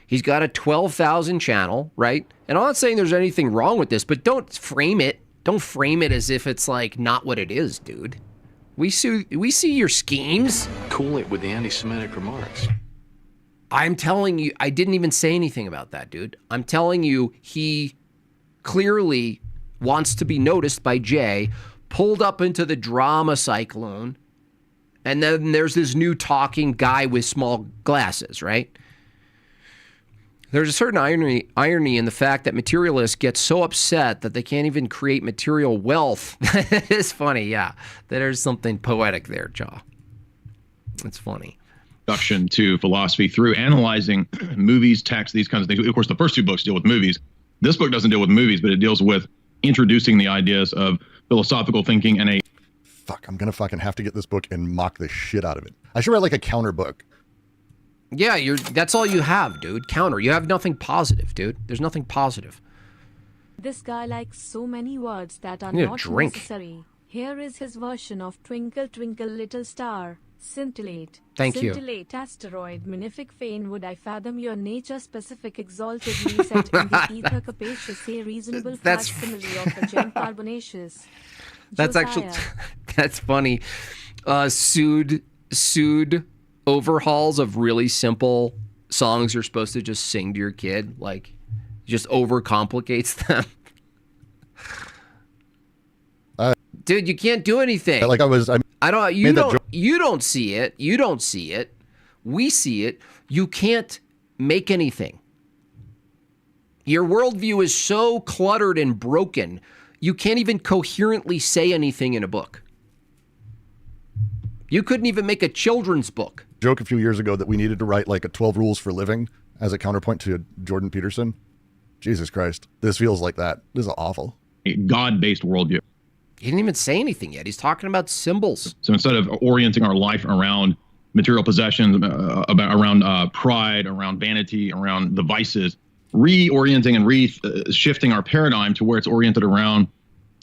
He's got a 12,000 channel, right? And I'm not saying there's anything wrong with this, but don't frame it. Don't frame it as if it's like not what it is, dude. We see your schemes. Cool it with the anti-Semitic remarks. I'm telling you, I didn't even say anything about that, dude. I'm telling you, he clearly wants to be noticed by Jay, pulled up into the drama cyclone, and then there's this new talking guy with small glasses, right? There's a certain irony in the fact that materialists get so upset that they can't even create material wealth. It is funny, yeah. There's something poetic there, Jaw. It's funny. Introduction to philosophy through analyzing movies, text, these kinds of things. Of course, the first two books deal with movies. This book doesn't deal with movies, but it deals with introducing the ideas of philosophical thinking and Fuck, I'm going to fucking have to get this book and mock the shit out of it. I should write like a counter book. Yeah, that's all you have, dude. Counter. You have nothing positive, dude. There's nothing positive. This guy likes so many words that are I need a not drink. necessary. Here is his version of Twinkle Twinkle Little Star. Scintillate. Thank you. Scintillate asteroid minific fain would I fathom your nature specific exaltedly set in the ether capacious a reasonable That's- facsimile of a gem carbonaceous. That's actually, that's funny. Pseud overhauls of really simple songs you're supposed to just sing to your kid, like, just overcomplicates them. Dude, you can't do anything. Like You don't see it. You don't see it. We see it. You can't make anything. Your worldview is so cluttered and broken, you can't even coherently say anything in a book. You couldn't even make a children's book. Joke a few years ago that we needed to write like a 12 rules for living as a counterpoint to Jordan Peterson. Jesus Christ. This feels like that. This is awful. a God-based worldview. He didn't even say anything yet. He's talking about symbols. So instead of orienting our life around material possessions, around pride, around vanity, around the vices, reorienting and shifting our paradigm to where it's oriented around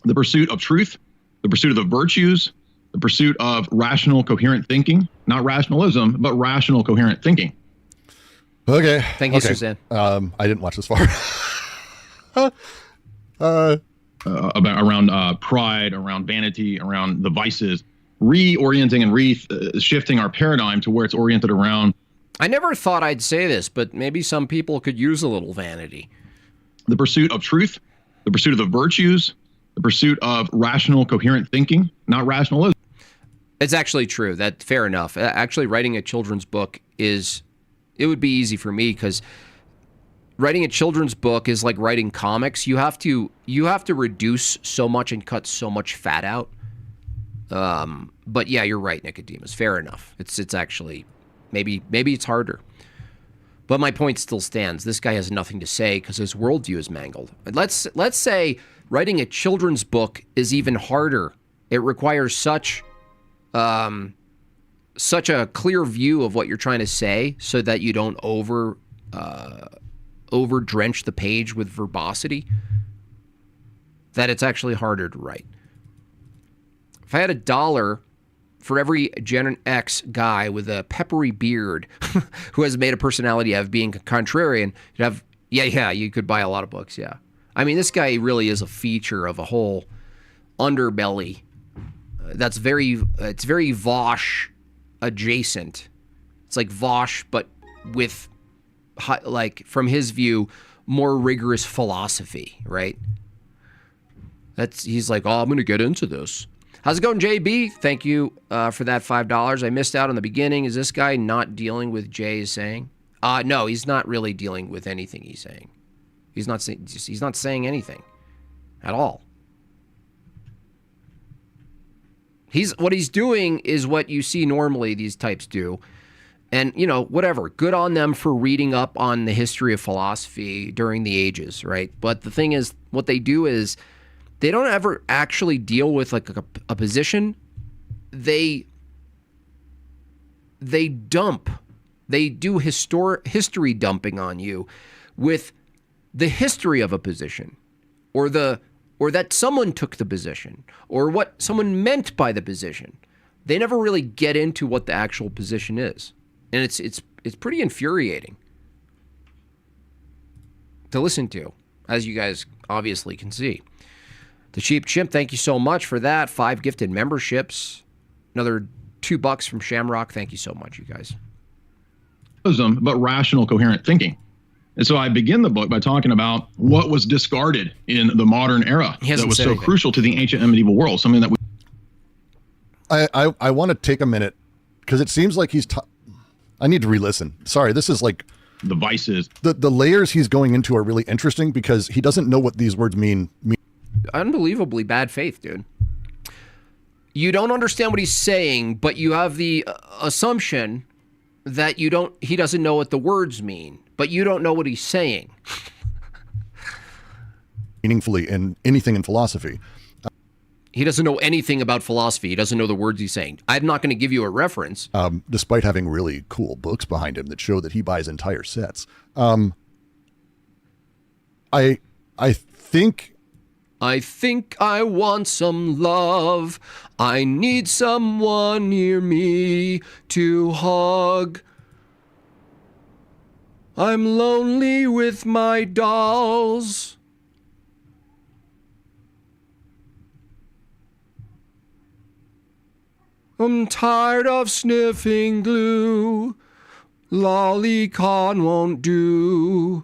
the pursuit of truth, the pursuit of the virtues, the pursuit of rational, coherent thinking, not rationalism, but rational, coherent thinking. Okay. Thank you, Suzanne. I didn't watch this far. Around pride, around vanity, around the vices, reorienting and shifting our paradigm to where it's oriented around. I never thought I'd say this, but maybe some people could use a little vanity. The pursuit of truth, the pursuit of the virtues, the pursuit of rational, coherent thinking, not rationalism. It's actually true. That fair enough. Actually, writing a children's book it would be easy for me because writing a children's book is like writing comics. You have to reduce so much and cut so much fat out. But yeah, you're right, Nicodemus. Fair enough. It's actually maybe it's harder. But my point still stands. This guy has nothing to say because his worldview is mangled. Let's say writing a children's book is even harder. It requires such a clear view of what you're trying to say so that you don't over drench the page with verbosity, that it's actually harder to write. If I had $1 for every Gen X guy with a peppery beard who has made a personality of being contrarian, you'd have, you could buy a lot of books, yeah. I mean, this guy really is a feature of a whole underbelly it's very Vosh adjacent. It's like Vosh, but with, like, from his view, more rigorous philosophy, right? He's like, I'm going to get into this. How's it going, JB? Thank you for that $5. I missed out on the beginning. Is this guy not dealing with Jay is saying? No, he's not really dealing with anything he's saying. He's not saying anything at all. What he's doing is what you see normally these types do. And, whatever, good on them for reading up on the history of philosophy during the ages, right? But the thing is, what they do is they don't ever actually deal with like a position. They dump. They do history dumping on you with the history of a position, or that someone took the position, or what someone meant by the position. They never really get into what the actual position is. And it's pretty infuriating to listen to, as you guys obviously can see. The Cheap Chimp, thank you so much for that. 5 gifted memberships. Another $2 from Shamrock. Thank you so much, you guys. But rational, coherent thinking. And so I begin the book by talking about what was discarded in the modern era that was so crucial to the ancient and medieval world. Something that we. I want to take a minute because it seems like I need to re-listen. Sorry, this is like the vices. The layers he's going into are really interesting because he doesn't know what these words mean. Unbelievably bad faith, dude. You don't understand what he's saying, but you have the assumption that he doesn't know what the words mean, but you don't know what he's saying. Meaningfully in anything in philosophy. He doesn't know anything about philosophy. He doesn't know the words he's saying. I'm not going to give you a reference. Despite having really cool books behind him that show that he buys entire sets. I think I want some love. I need someone near me to hug. I'm lonely with my dolls. I'm tired of sniffing glue. Lolicon won't do.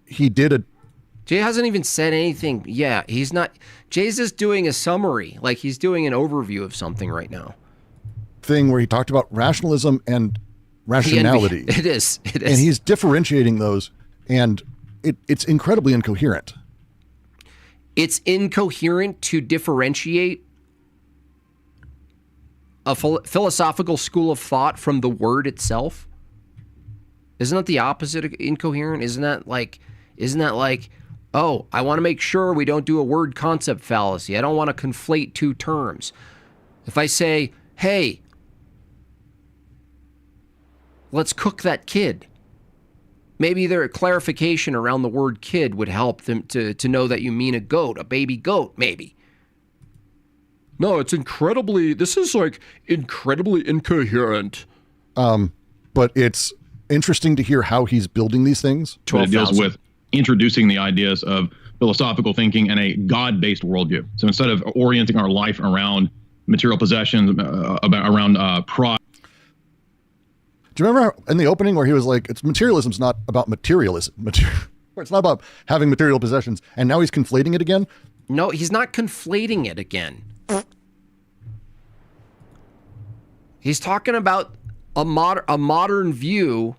He did a... Jay hasn't even said anything. Yeah, he's not... Jay's just doing a summary. Like he's doing an overview of something right now. Thing where he talked about rationalism and rationality. It is. And he's differentiating those, and it's incredibly incoherent. It's incoherent to differentiate a philosophical school of thought from the word itself. Isn't that the opposite of incoherent? Isn't that like, oh, I want to make sure we don't do a word concept fallacy. I don't want to conflate two terms. If I say, hey, let's cook that kid. Maybe their clarification around the word kid would help them to know that you mean a goat, a baby goat, maybe. No, this is like incredibly incoherent. But it's interesting to hear how he's building these things. It deals with introducing the ideas of philosophical thinking and a God-based worldview. So instead of orienting our life around material possessions, around pride. Do you remember in the opening where he was like, materialism's not about materialism. It's not about having material possessions. And now he's conflating it again? No, he's not conflating it again. He's talking about a modern view.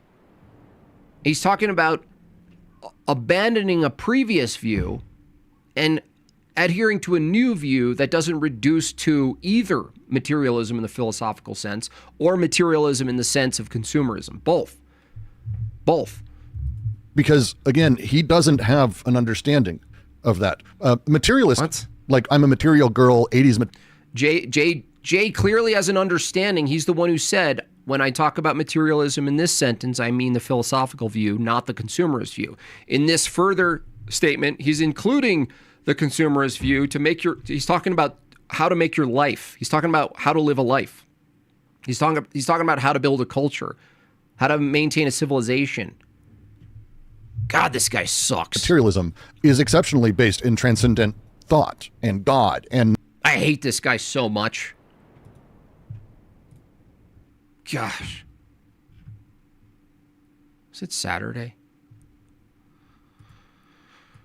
He's talking about abandoning a previous view and adhering to a new view that doesn't reduce to either materialism in the philosophical sense or materialism in the sense of consumerism. Both. Because, again, he doesn't have an understanding of that. Materialist, what? Like I'm a material girl, 80s. Jay clearly has an understanding. He's the one who said, when I talk about materialism in this sentence, I mean the philosophical view, not the consumerist view. In this further statement, he's including the consumerist view he's talking about how to make your life. He's talking about how to live a life. He's talking about how to build a culture, how to maintain a civilization. God, this guy sucks. Materialism is exceptionally based in transcendent thought and God. And I hate this guy so much. Gosh. Is it Saturday?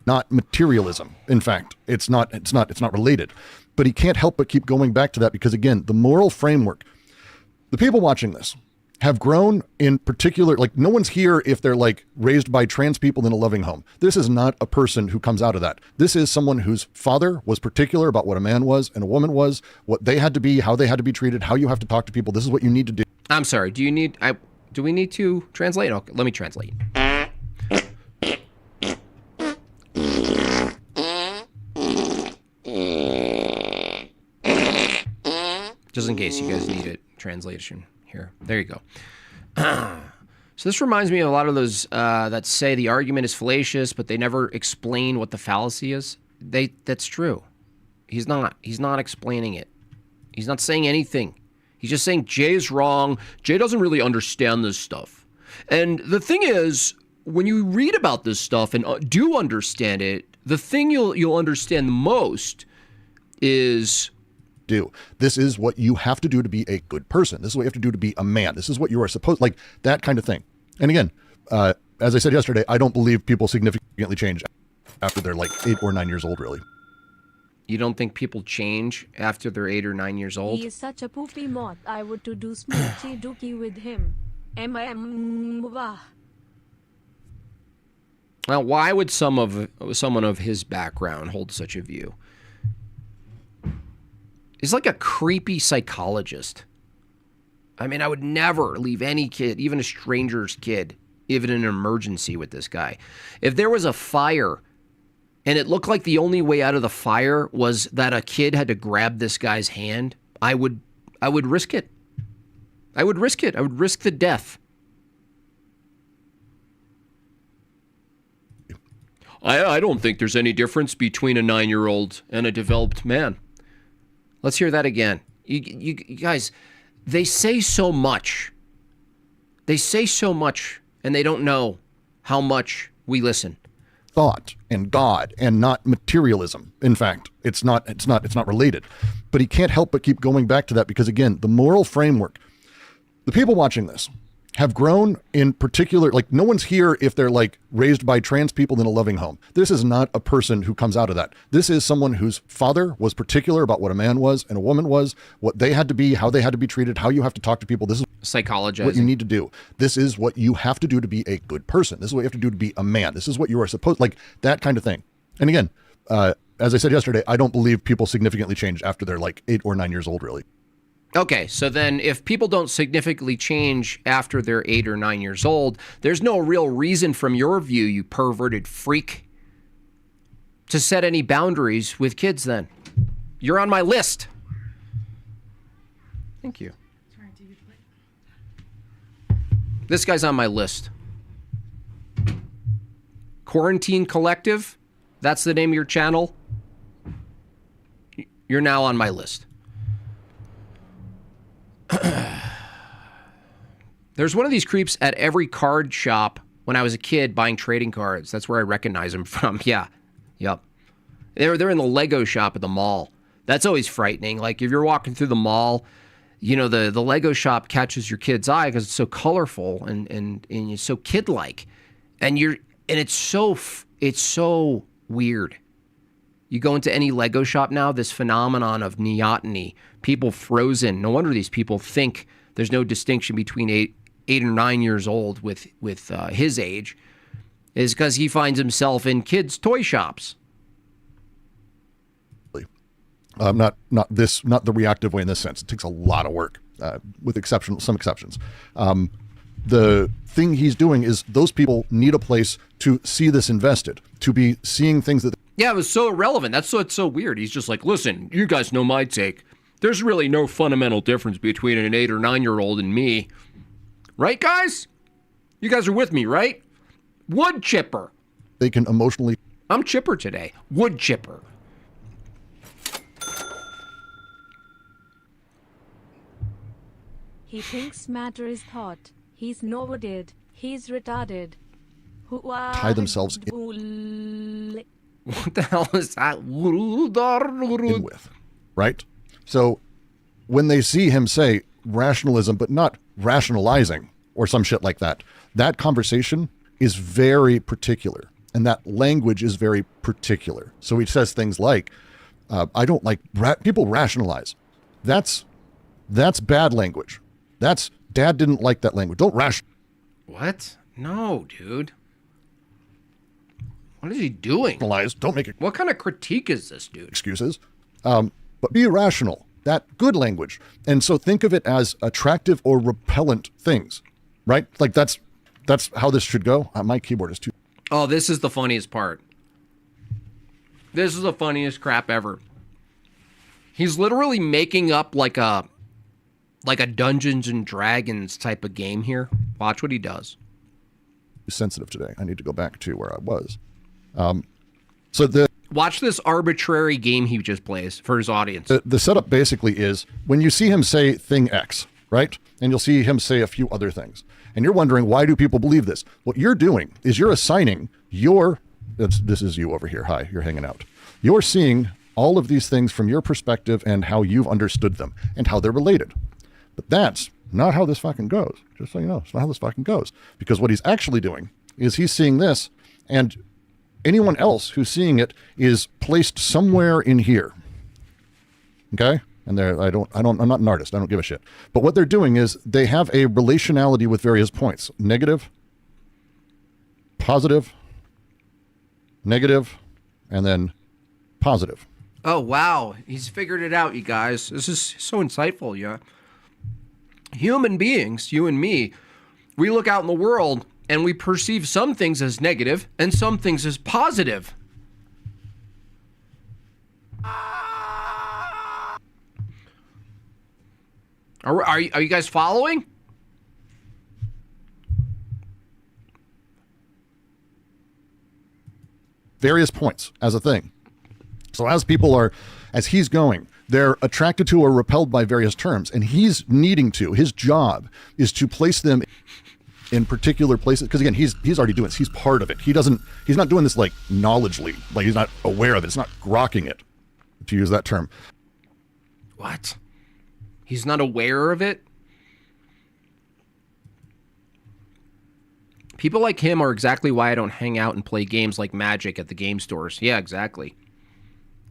Not materialism. In fact, it's not related. But he can't help but keep going back to that because, again, the moral framework, the people watching this, have grown in particular, like no one's here if they're like raised by trans people in a loving home. This is not a person who comes out of that. This is someone whose father was particular about what a man was and a woman was, what they had to be, how they had to be treated, how you have to talk to people. This is what you need to do. I'm sorry. Do we need to translate? Okay, let me translate. Just in case you guys need a translation here. There you go. So this reminds me of a lot of those that say the argument is fallacious, but they never explain what the fallacy is. That's true. He's not explaining it. He's not saying anything. He's just saying Jay is wrong. Jay doesn't really understand this stuff. And the thing is, when you read about this stuff and do understand it, the thing you'll understand the most is... This is what you have to do to be a good person. This is what you have to do to be a man. This is what you are supposed, like that kind of thing. And again, as I said yesterday, I don't believe people significantly change after they're like 8 or 9 years old, really. You don't think people change after they're 8 or 9 years old? He is such a poopy moth. I would to do smoochy dookie with him. Well, why would someone of his background hold such a view? He's like a creepy psychologist. I mean, I would never leave any kid, even a stranger's kid, even in an emergency with this guy. If there was a fire and it looked like the only way out of the fire was that a kid had to grab this guy's hand, I would risk it. I would risk it. I would risk the death. I don't think there's any difference between a 9-year-old and a developed man. Let's hear that again. You guys, they say so much. They say so much, and they don't know how much we listen. Thought and God and not materialism. In fact, it's not related. But he can't help but keep going back to that because, again, the moral framework, the people watching this have grown in particular, like no one's here if they're like raised by trans people in a loving home. This is not a person who comes out of that. This is someone whose father was particular about what a man was and a woman was, what they had to be, how they had to be treated, how you have to talk to people. This is psychologizing. What you need to do. This is what you have to do to be a good person. This is what you have to do to be a man. This is what you are supposed, like that kind of thing. And again, as I said yesterday, I don't believe people significantly change after they're like 8 or 9 years old, really. Okay, so then if people don't significantly change after they're 8 or 9 years old, there's no real reason from your view, you perverted freak, to set any boundaries with kids then. You're on my list. Thank you. This guy's on my list. Quarantine Collective, that's the name of your channel. You're now on my list. There's one of these creeps at every card shop when I was a kid buying trading cards. That's where I recognize them from. Yeah. Yep. They're in the Lego shop at the mall. That's always frightening. Like if you're walking through the mall, you know, the Lego shop catches your kid's eye because it's so colorful and it's so kid-like. And it's so weird. You go into any Lego shop now, this phenomenon of neoteny, people frozen. No wonder these people think there's no distinction between 8 or 9 years old with his age, is because he finds himself in kids' toy shops. Not the reactive way in this sense. It takes a lot of work, with some exceptions. The thing he's doing is those people need a place to see this invested, to be seeing things that. Yeah, it was so irrelevant. That's what's so weird. He's just like, listen, you guys know my take. There's really no fundamental difference between an 8 or 9 year old and me. Right, guys? You guys are with me, right? Wood chipper. They can emotionally. I'm chipper today. Wood chipper. He thinks matter is thought. He's novodid. He's retarded. Tie themselves in. What the hell is that? In with, right? So when they see him say rationalism, but not rationalizing or some shit like that, that conversation is very particular. And that language is very particular. So he says things like, I don't like people rationalize. That's bad language. Dad didn't like that language. Don't rationalize. What? No, dude. What is he doing? Don't make it. What kind of critique is this, dude? Excuses. But be rational. That good language. And so think of it as attractive or repellent things, right? Like that's how this should go. My keyboard is too. Oh, this is the funniest part. This is the funniest crap ever. He's literally making up like a Dungeons and Dragons type of game here. Watch what he does. Sensitive today. I need to go back to where I was. Watch this arbitrary game he just plays for his audience. The setup basically is when you see him say thing X, right? And you'll see him say a few other things. And you're wondering, why do people believe this? What you're doing is you're assigning this is you over here. Hi, you're hanging out. You're seeing all of these things from your perspective and how you've understood them and how they're related. But that's not how this fucking goes. Just so you know, it's not how this fucking goes. Because what he's actually doing is he's seeing this, and anyone else who's seeing it is placed somewhere in here. Okay? And I'm not an artist. I don't give a shit. But what they're doing is they have a relationality with various points. Negative, positive, negative, and then positive. Oh, wow. He's figured it out, you guys. This is so insightful, yeah. Human beings, you and me, we look out in the world and we perceive some things as negative and some things as positive. Are you guys following? Various points as a thing. So as he's going, they're attracted to or repelled by various terms, and his job is to place them in particular places. Because again, he's already doing this. He's part of it. He's not doing this like knowledgely, like he's not aware of it. It's not grokking it, to use that term. What? He's not aware of it? People like him are exactly why I don't hang out and play games like Magic at the game stores. Yeah, exactly.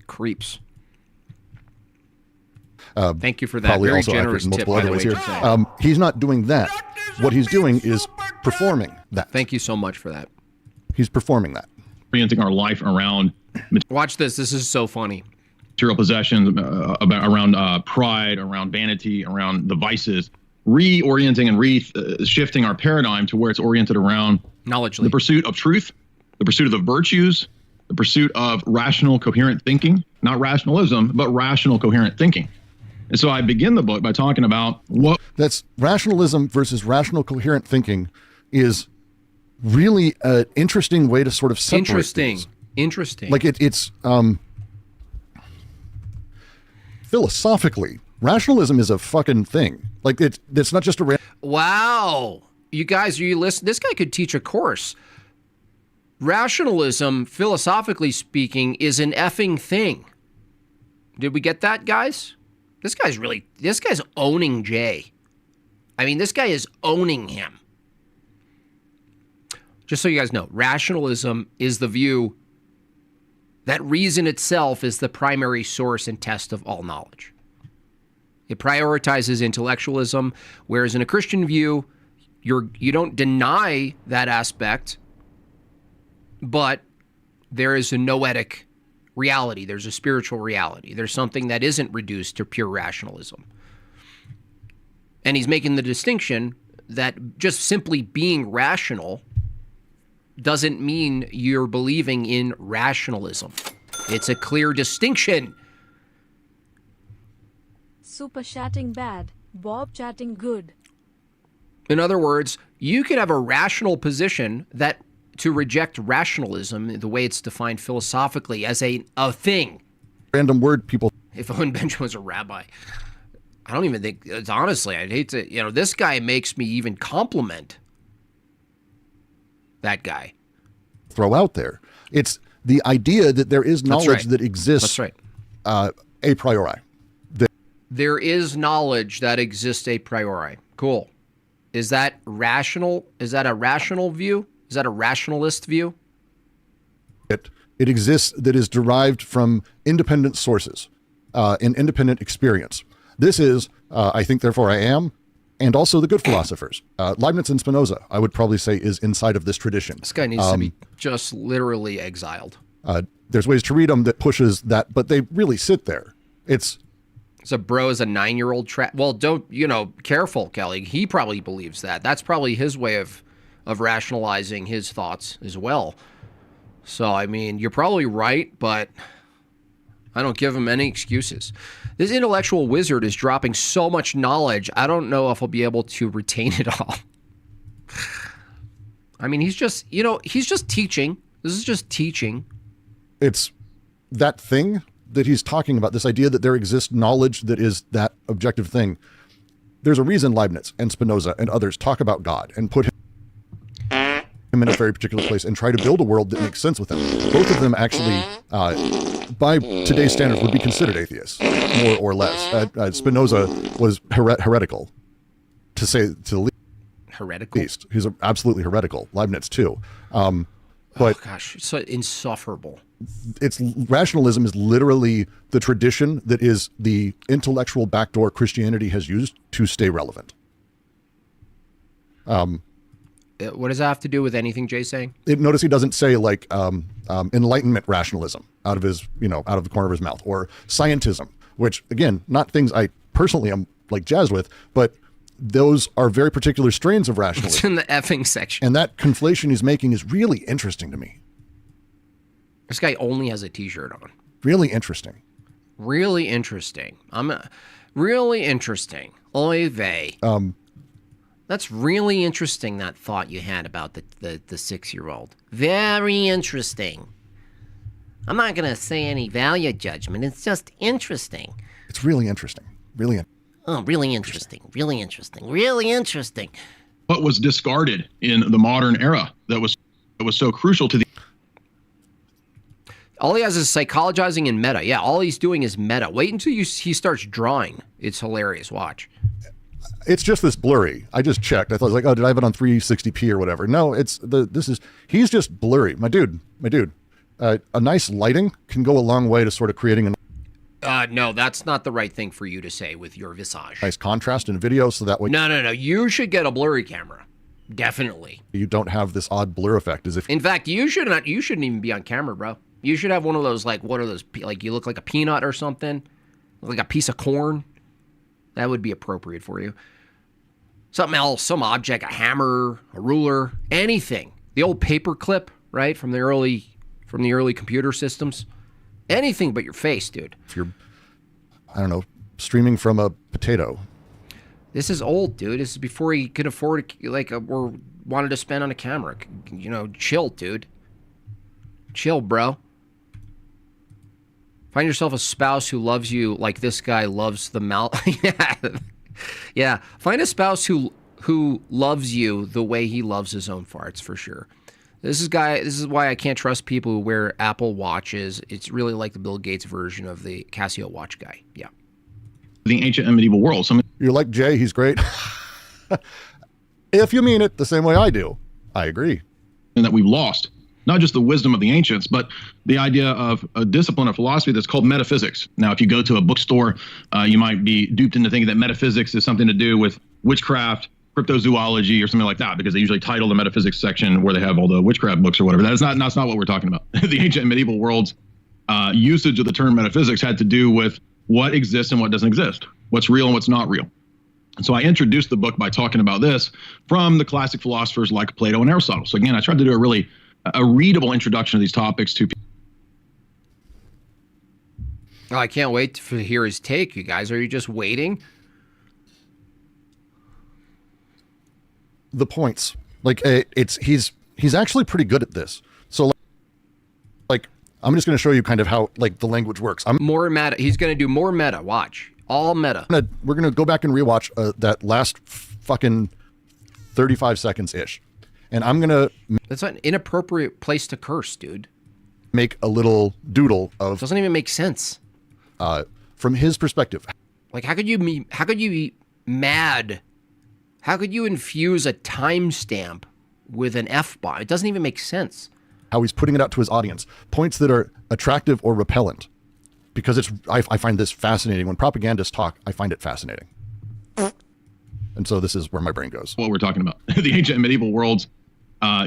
Creeps. Thank you for that. Very generous tip, by the way. Here. He's not doing that. What he's doing is performing that. Thank you so much for that. He's performing that. Orienting our life around. Watch this. This is so funny. Material possessions, around pride, around vanity, around the vices, reorienting and shifting our paradigm to where it's oriented around knowledge, the pursuit of truth, the pursuit of the virtues, the pursuit of rational, coherent thinking, not rationalism, but rational, coherent thinking. And so I begin the book by talking about that's rationalism versus rational, coherent thinking is really an interesting way to sort of separate things. Interesting. Like it's philosophically, rationalism is a fucking thing. Like it's not just a wow. You guys, you listen. This guy could teach a course. Rationalism, philosophically speaking, is an effing thing. Did we get that, guys? This guy's owning Jay. I mean, this guy is owning him. Just so you guys know, rationalism is the view that reason itself is the primary source and test of all knowledge. It prioritizes intellectualism, whereas in a Christian view, you don't deny that aspect, but there is a noetic reality. There's a spiritual reality. There's something that isn't reduced to pure rationalism. And he's making the distinction that just simply being rational doesn't mean you're believing in rationalism. It's a clear distinction. Super chatting bad, Bob chatting good. In other words, you could have a rational position that to reject rationalism, the way it's defined philosophically, as a thing. Random word people. If Owen Benjamin was a rabbi, I don't even think, honestly, I'd hate to, this guy makes me even compliment that guy. Throw out there. It's the idea that there is knowledge that exists a priori. There is knowledge that exists a priori. Cool. Is that rational? Is that a rational view? Is that a rationalist view? It exists that is derived from independent sources, an independent experience. This is, I think, therefore I am. and also the good philosophers. Leibniz and Spinoza, I would probably say, is inside of this tradition. This guy needs to be just literally exiled. There's ways to read them that pushes that, but they really sit there. So bro is a 9-year-old well, don't, careful, Kelly. He probably believes that. That's probably his way of rationalizing his thoughts as well. So, I mean, you're probably right, but I don't give him any excuses. This intellectual wizard is dropping so much knowledge, I don't know if I'll be able to retain it all. I mean, he's just teaching. This is just teaching. It's that thing that he's talking about, this idea that there exists knowledge that is that objective thing. There's a reason Leibniz and Spinoza and others talk about God and put him in a very particular place and try to build a world that makes sense with him. Both of them actually, by today's standards, would be considered atheists, more or less. Spinoza was heretical, to say to the heretical? least. He's absolutely heretical. Leibniz too. But gosh, it's so insufferable. Rationalism is literally the tradition that is the intellectual backdoor Christianity has used to stay relevant. What does that have to do with anything Jay's saying? Notice he doesn't say like Enlightenment rationalism out of the corner of his mouth, or scientism, which again, not things I personally am like jazzed with, but those are very particular strains of rationalism. It's in the effing section. And that conflation he's making is really interesting to me. This guy only has a t-shirt on. Really interesting. Really interesting. Really interesting. Oy vey. That's really interesting, that thought you had about the 6-year-old. Very interesting. I'm not going to say any value judgment. It's just interesting. It's really interesting. Really interesting. Really interesting. Really interesting. What was discarded in the modern era that was so crucial to the... All he has is psychologizing and meta. Yeah, all he's doing is meta. Wait until he starts drawing. It's hilarious. Watch. It's just this blurry. I just checked. I thought, like, oh, did I have it on 360p or whatever? No, he's just blurry. My dude. A nice lighting can go a long way to sort of creating no, that's not the right thing for you to say with your visage. Nice contrast in video, so that way... No. You should get a blurry camera. Definitely. You don't have this odd blur effect as if... In fact, you shouldn't even be on camera, bro. You should have one of those, like you look like a peanut or something. Like a piece of corn. That would be appropriate for you. Something else, some object, a hammer, a ruler, anything. The old paper clip, right, from the early computer systems. Anything but your face, dude. If you're, I don't know, streaming from a potato. This is old, dude. This is before he could afford, or wanted to spend on a camera. Chill, dude. Chill, bro. Find yourself a spouse who loves you like this guy loves the mouth. Yeah. Find a spouse who loves you the way he loves his own farts, for sure. This is why I can't trust people who wear Apple watches. It's really like the Bill Gates version of the Casio watch guy. Yeah. The ancient and medieval world. You're like Jay, he's great. If you mean it the same way I do, I agree. And that we've lost. Not just the wisdom of the ancients, but the idea of a discipline of philosophy that's called metaphysics. Now, if you go to a bookstore, you might be duped into thinking that metaphysics is something to do with witchcraft, cryptozoology, or something like that, because they usually title the metaphysics section where they have all the witchcraft books or whatever. That's not what we're talking about. The ancient and medieval world's usage of the term metaphysics had to do with what exists and what doesn't exist, what's real and what's not real. And so I introduced the book by talking about this from the classic philosophers like Plato and Aristotle. So again, I tried to do a readable introduction to these topics to people. Oh, I can't wait to hear his take, you guys. Are you just waiting? The points, he's actually pretty good at this. So like I'm just going to show you kind of how like the language works. More meta. He's going to do more meta. Watch. All meta. We're going to go back and rewatch that last fucking 35 seconds ish. And I'm going to... That's an inappropriate place to curse, dude. Make a little doodle of... Doesn't even make sense. From his perspective. Like, how could you be mad? How could you infuse a timestamp with an F-bomb? It doesn't even make sense. How he's putting it out to his audience. Points that are attractive or repellent. Because I find this fascinating. When propagandists talk, I find it fascinating. And so this is where my brain goes. What we're talking about. The ancient and medieval world's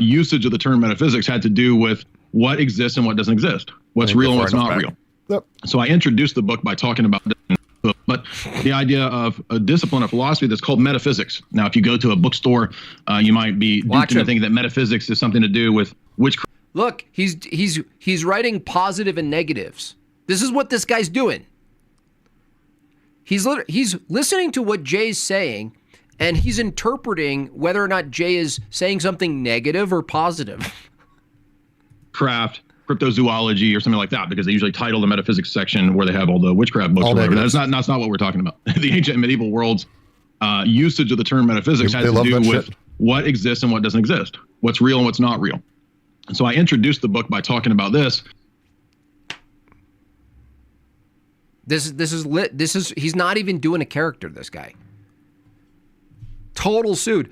usage of the term metaphysics had to do with what exists and what doesn't exist, what's real and what's not real. Yep. So I introduced the book by talking about this, but the idea of a discipline of philosophy that's called metaphysics. Now, if you go to a bookstore, you might be duped into thinking that metaphysics is something to do with witchcraft. Look, he's writing positive and negatives. This is what this guy's doing. He's listening to what Jay's saying, and he's interpreting whether or not Jay is saying something negative or positive. Craft, cryptozoology, or something like that, because they usually title the metaphysics section where they have all the witchcraft books. Or whatever. That's not what we're talking about. The ancient and medieval world's usage of the term metaphysics has to do with what exists and what doesn't exist, what's real and what's not real. And so I introduced the book by talking about this. He's not even doing a character, this guy. Total pseud.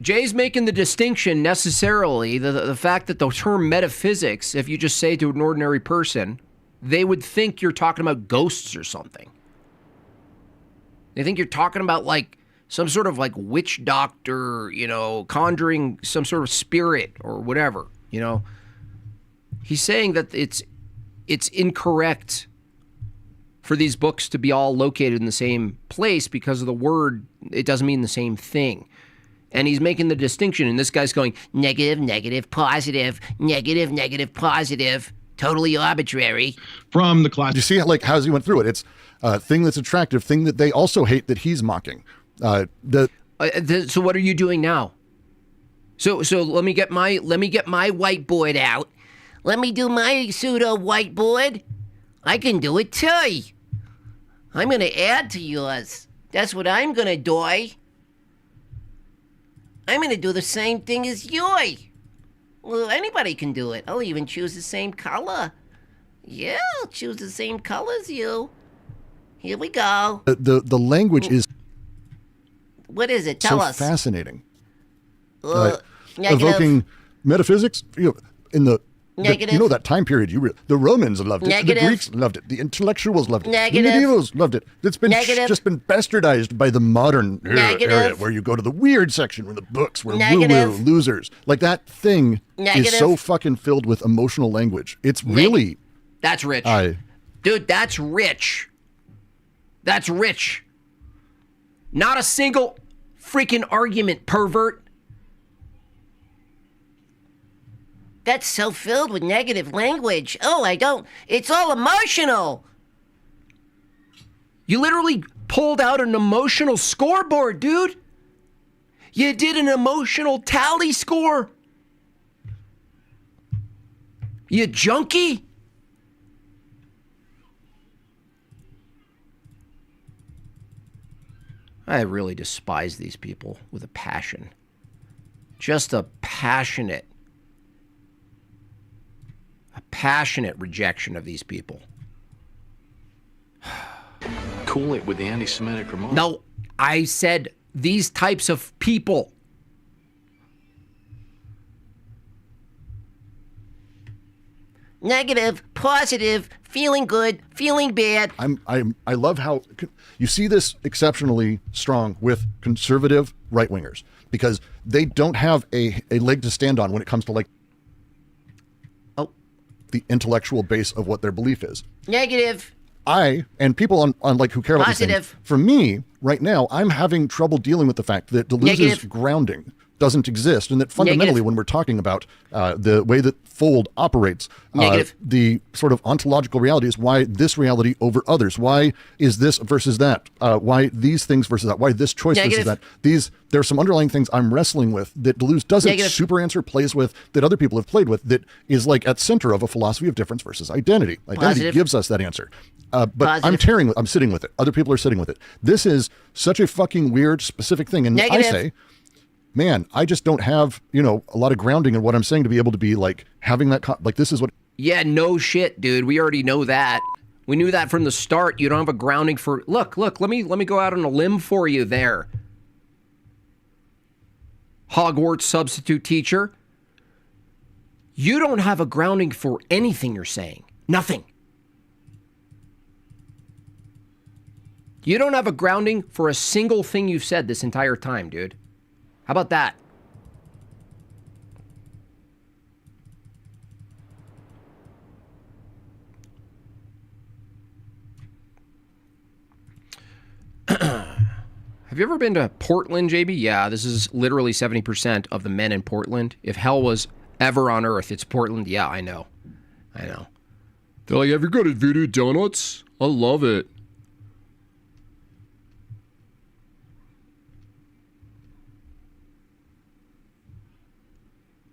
Jay's making the distinction necessarily, the fact that the term metaphysics, if you just say to an ordinary person, they would think you're talking about ghosts or something. They think you're talking about like some sort of like witch doctor, conjuring some sort of spirit or whatever, He's saying that it's incorrect for these books to be all located in the same place because of the word. It doesn't mean the same thing. And he's making the distinction, and this guy's going negative, negative, positive, negative, negative, positive, totally arbitrary. From the class. You see how he went through it. It's a thing that's attractive, thing that they also hate that he's mocking. So what are you doing now? So let me get my whiteboard out. Let me do my pseudo whiteboard. I can do it too. I'm going to add to yours. That's what I'm going to do. I'm going to do the same thing as you. Well, anybody can do it. I'll even choose the same color. Yeah, I'll choose the same color as you. Here we go. The language is... What is it? Tell us. Fascinating. Negative. Evoking metaphysics in the... Negative. That time period, the Romans loved it. Negative. The Greeks loved it. The intellectuals loved it. Negative. The medievals loved it. It's been just been bastardized by the modern area where you go to the weird section where the books were woo-woo losers. Like that thing is so fucking filled with emotional language. It's really... That's rich. Dude, that's rich. That's rich. Not a single freaking argument, pervert. That's so filled with negative language. It's all emotional. You literally pulled out an emotional scoreboard, dude. You did an emotional tally score. You junkie. I really despise these people with a passion. Just a passionate rejection of these people. Cool it with the anti-Semitic remarks. No, I said these types of people. Negative, positive, feeling good, feeling bad. I love how you see this exceptionally strong with conservative right-wingers because they don't have a leg to stand on when it comes to the intellectual base of what their belief is. Negative. And people on who care about positive. These things, for me, right now, I'm having trouble dealing with the fact that Deleuze's grounding doesn't exist, and that fundamentally, when we're talking about the way that Fold operates, the sort of ontological reality is why this reality over others. Why is this versus that? Why these things versus that? Why this choice versus that? There are some underlying things I'm wrestling with that Deleuze doesn't super answer, plays with, that other people have played with, that is like at center of a philosophy of difference versus identity. Identity gives us that answer. But I'm sitting with it. Other people are sitting with it. This is such a fucking weird, specific thing. And I say, man, I just don't have, a lot of grounding in what I'm saying to be able to be like having that, this is what. Yeah, no shit, dude. We already know that. We knew that from the start. You don't have a grounding for, look, let me go out on a limb for you there. Hogwarts substitute teacher. You don't have a grounding for anything you're saying. Nothing. You don't have a grounding for a single thing you've said this entire time, dude. How about that? Have you ever been to Portland, JB? Yeah, this is literally 70% of the men in Portland. If hell was ever on earth, it's Portland. Yeah, I know. They're like, have you got at Voodoo Donuts? I love it.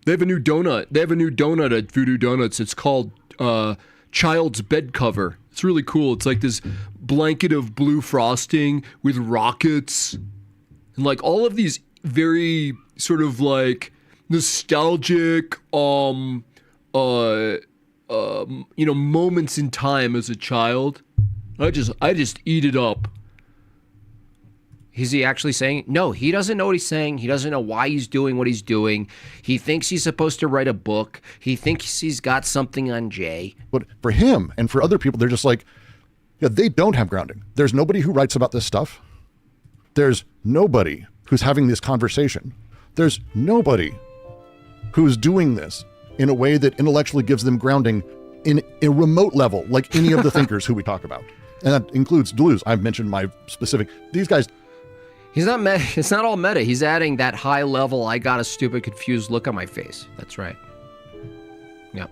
They have a new donut. They have a new donut at Voodoo Donuts. It's called Child's Bed Cover. It's really cool. It's like this blanket of blue frosting with rockets. And like all of these very sort of like nostalgic, moments in time as a child. I just eat it up. Is he actually saying? No, he doesn't know what he's saying. He doesn't know why he's doing what he's doing. He thinks he's supposed to write a book. He thinks he's got something on Jay. But for him and for other people, they're just like, yeah, they don't have grounding. There's nobody who writes about this stuff. There's nobody who's having this conversation. There's nobody who's doing this in a way that intellectually gives them grounding in a remote level, like any of the thinkers who we talk about. And that includes Deleuze. I've mentioned my specific, these guys. He's not meta. It's not all meta. He's adding that high level, I got a stupid, confused look on my face. That's right. Yeah.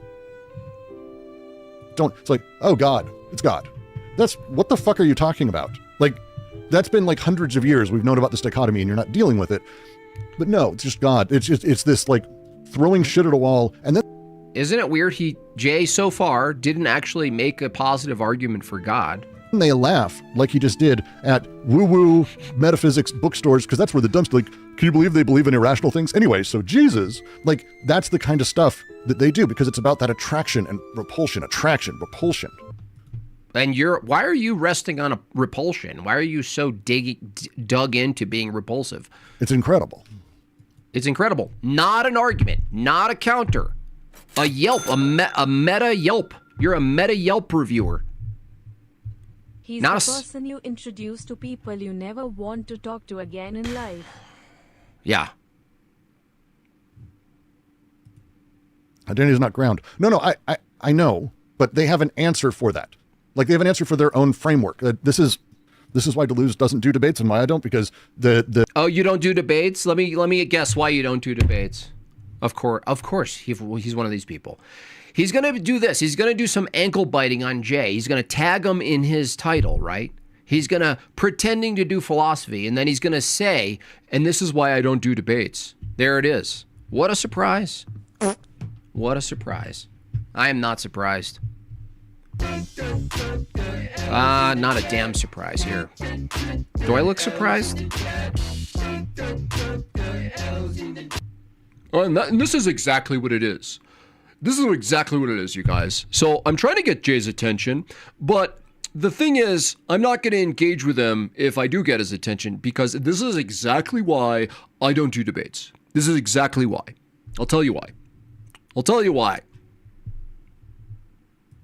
It's like, oh God, it's God. That's, what the fuck are you talking about? Like, that's been like hundreds of years we've known about this dichotomy and you're not dealing with it. But no, it's just God. It's this like throwing shit at a wall. And then. Isn't it weird Jay so far didn't actually make a positive argument for God? They laugh like he just did at woo-woo metaphysics bookstores because that's where the dumpster, like, can you believe they believe in irrational things? Anyway, so Jesus, like, that's the kind of stuff that they do because it's about that attraction and repulsion, repulsion. And why are you resting on a repulsion? Why are you so dug into being repulsive? It's incredible. It's incredible. Not an argument, not a counter. A Yelp, a meta Yelp. You're a meta Yelp reviewer. He's the person you introduce to people you never want to talk to again in life. Yeah. Identity is not ground. No, I know, but they have an answer for that. Like they have an answer for their own framework. This is why Deleuze doesn't do debates and why I don't, because the Oh, you don't do debates? Let me guess why you don't do debates. Of course, he's one of these people. He's going to do this. He's going to do some ankle biting on Jay. He's going to tag him in his title, right? He's going to pretending to do philosophy, and then he's going to say, and this is why I don't do debates. There it is. What a surprise. What a surprise. I am not surprised. Not a damn surprise here. Do I look surprised? And this is exactly what it is. This is exactly what it is, you guys. So I'm trying to get Jay's attention, but the thing is, I'm not going to engage with him if I do get his attention, because this is exactly why I don't do debates. This is exactly why. I'll tell you why.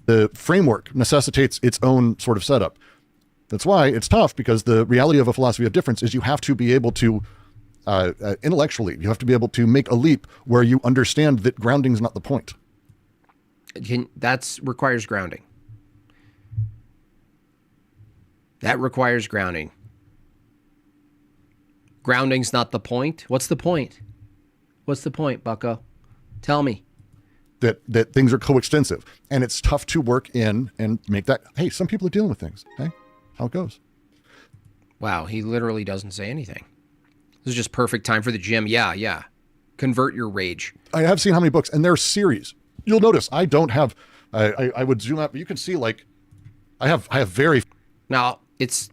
The framework necessitates its own sort of setup. That's why it's tough, because the reality of a philosophy of difference is you have to be able to intellectually, you have to be able to make a leap where you understand that grounding is not the point. That requires grounding. That requires grounding. Grounding's not the point. What's the point? What's the point, bucko? Tell me. That things are coextensive, and it's tough to work in and make that, hey, some people are dealing with things. Hey, how it goes. Wow, he literally doesn't say anything. This is just perfect time for the gym. Yeah. Convert your rage. I have seen how many books, and they're series. You'll notice I don't have, I would zoom out, but you can see, like, I have very. Now, it's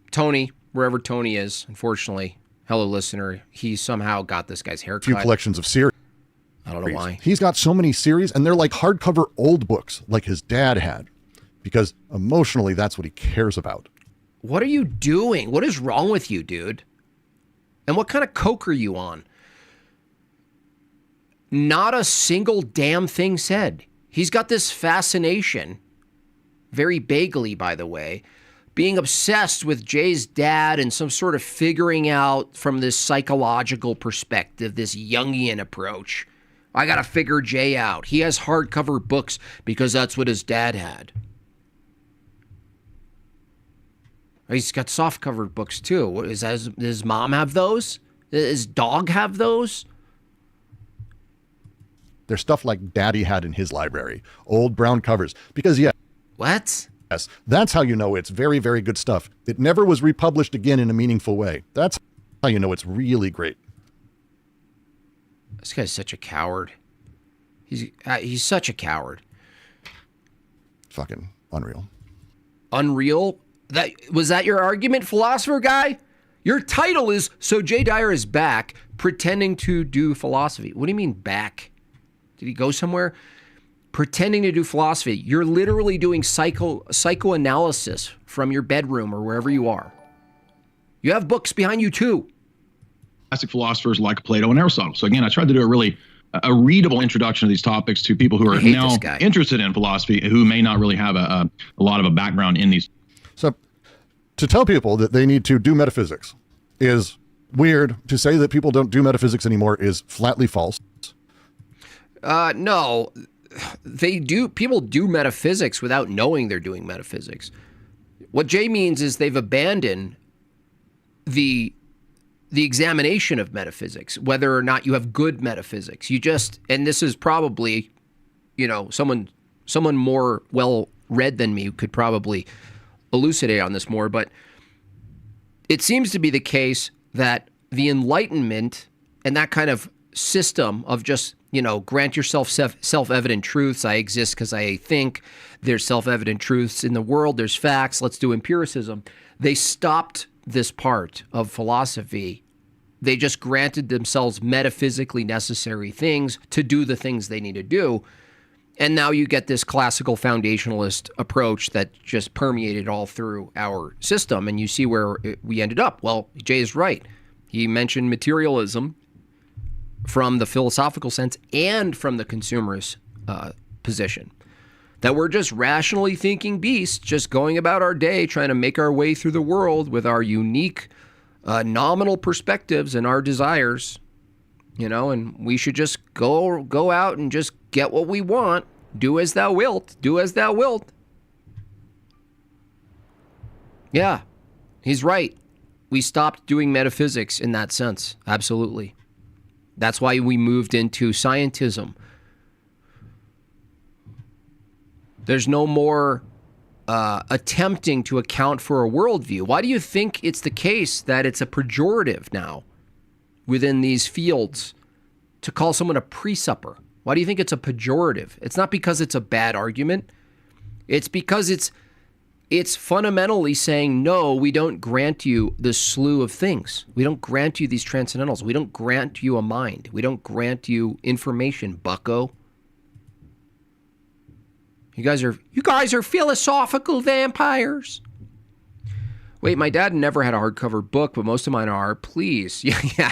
Tony, wherever Tony is, unfortunately. Hello, listener. He somehow got this guy's haircut. Few collections of series. I don't know why. He's got so many series, and they're like hardcover old books, like his dad had, because emotionally, that's what he cares about. What are you doing? What is wrong with you, dude? And what kind of coke are you on? Not a single damn thing said. He's got this fascination, very bagely, by the way, being obsessed with Jay's dad and some sort of figuring out from this psychological perspective, this Jungian approach. I got to figure Jay out. He has hardcover books because that's what his dad had. He's got soft-covered books, too. Does his mom have those? Does his dog have those? There's stuff like Daddy had in his library. Old brown covers. Because, yeah. What? Yes, that's how you know it's very, very good stuff. It never was republished again in a meaningful way. That's how you know it's really great. This guy's such a coward. He's such a coward. Fucking unreal. Unreal? Was that your argument, philosopher guy? Your title is So Jay Dyer is Back, Pretending to Do Philosophy. What do you mean back? Did he go somewhere? Pretending to do philosophy. You're literally doing psychoanalysis from your bedroom or wherever you are. You have books behind you too. Classic philosophers like Plato and Aristotle. So again, I tried to do a readable introduction to these topics to people who are now interested in philosophy, who may not really have a lot of a background in these. So to tell people that they need to do metaphysics is weird. To say that people don't do metaphysics anymore is flatly false. No, they do. People do metaphysics without knowing they're doing metaphysics. What Jay means is they've abandoned the examination of metaphysics, whether or not you have good metaphysics. You just, and this is probably, someone more well read than me could probably elucidate on this more, but it seems to be the case that the Enlightenment and that kind of system of just, grant yourself self-evident truths. I exist because I think. There's self-evident truths in the world. There's facts. Let's do empiricism. They stopped this part of philosophy. They just granted themselves metaphysically necessary things to do the things they need to do. And now you get this classical foundationalist approach that just permeated all through our system. And you see where we ended up. Well, Jay is right. He mentioned materialism from the philosophical sense and from the consumerist position. That we're just rationally thinking beasts, just going about our day, trying to make our way through the world with our unique nominal perspectives and our desires, and we should just go out and just get what we want. Do as thou wilt. Do as thou wilt. Yeah, he's right. We stopped doing metaphysics in that sense. Absolutely. That's why we moved into scientism. There's no more attempting to account for a worldview. Why do you think it's the case that it's a pejorative now within these fields to call someone a presupper? Why do you think it's a pejorative? It's not because it's a bad argument. It's because it's fundamentally saying, no, we don't grant you the slew of things. We don't grant you these transcendentals. We don't grant you a mind. We don't grant you information, bucko. You guys are philosophical vampires. Wait, my dad never had a hardcover book, but most of mine are. Please. Yeah,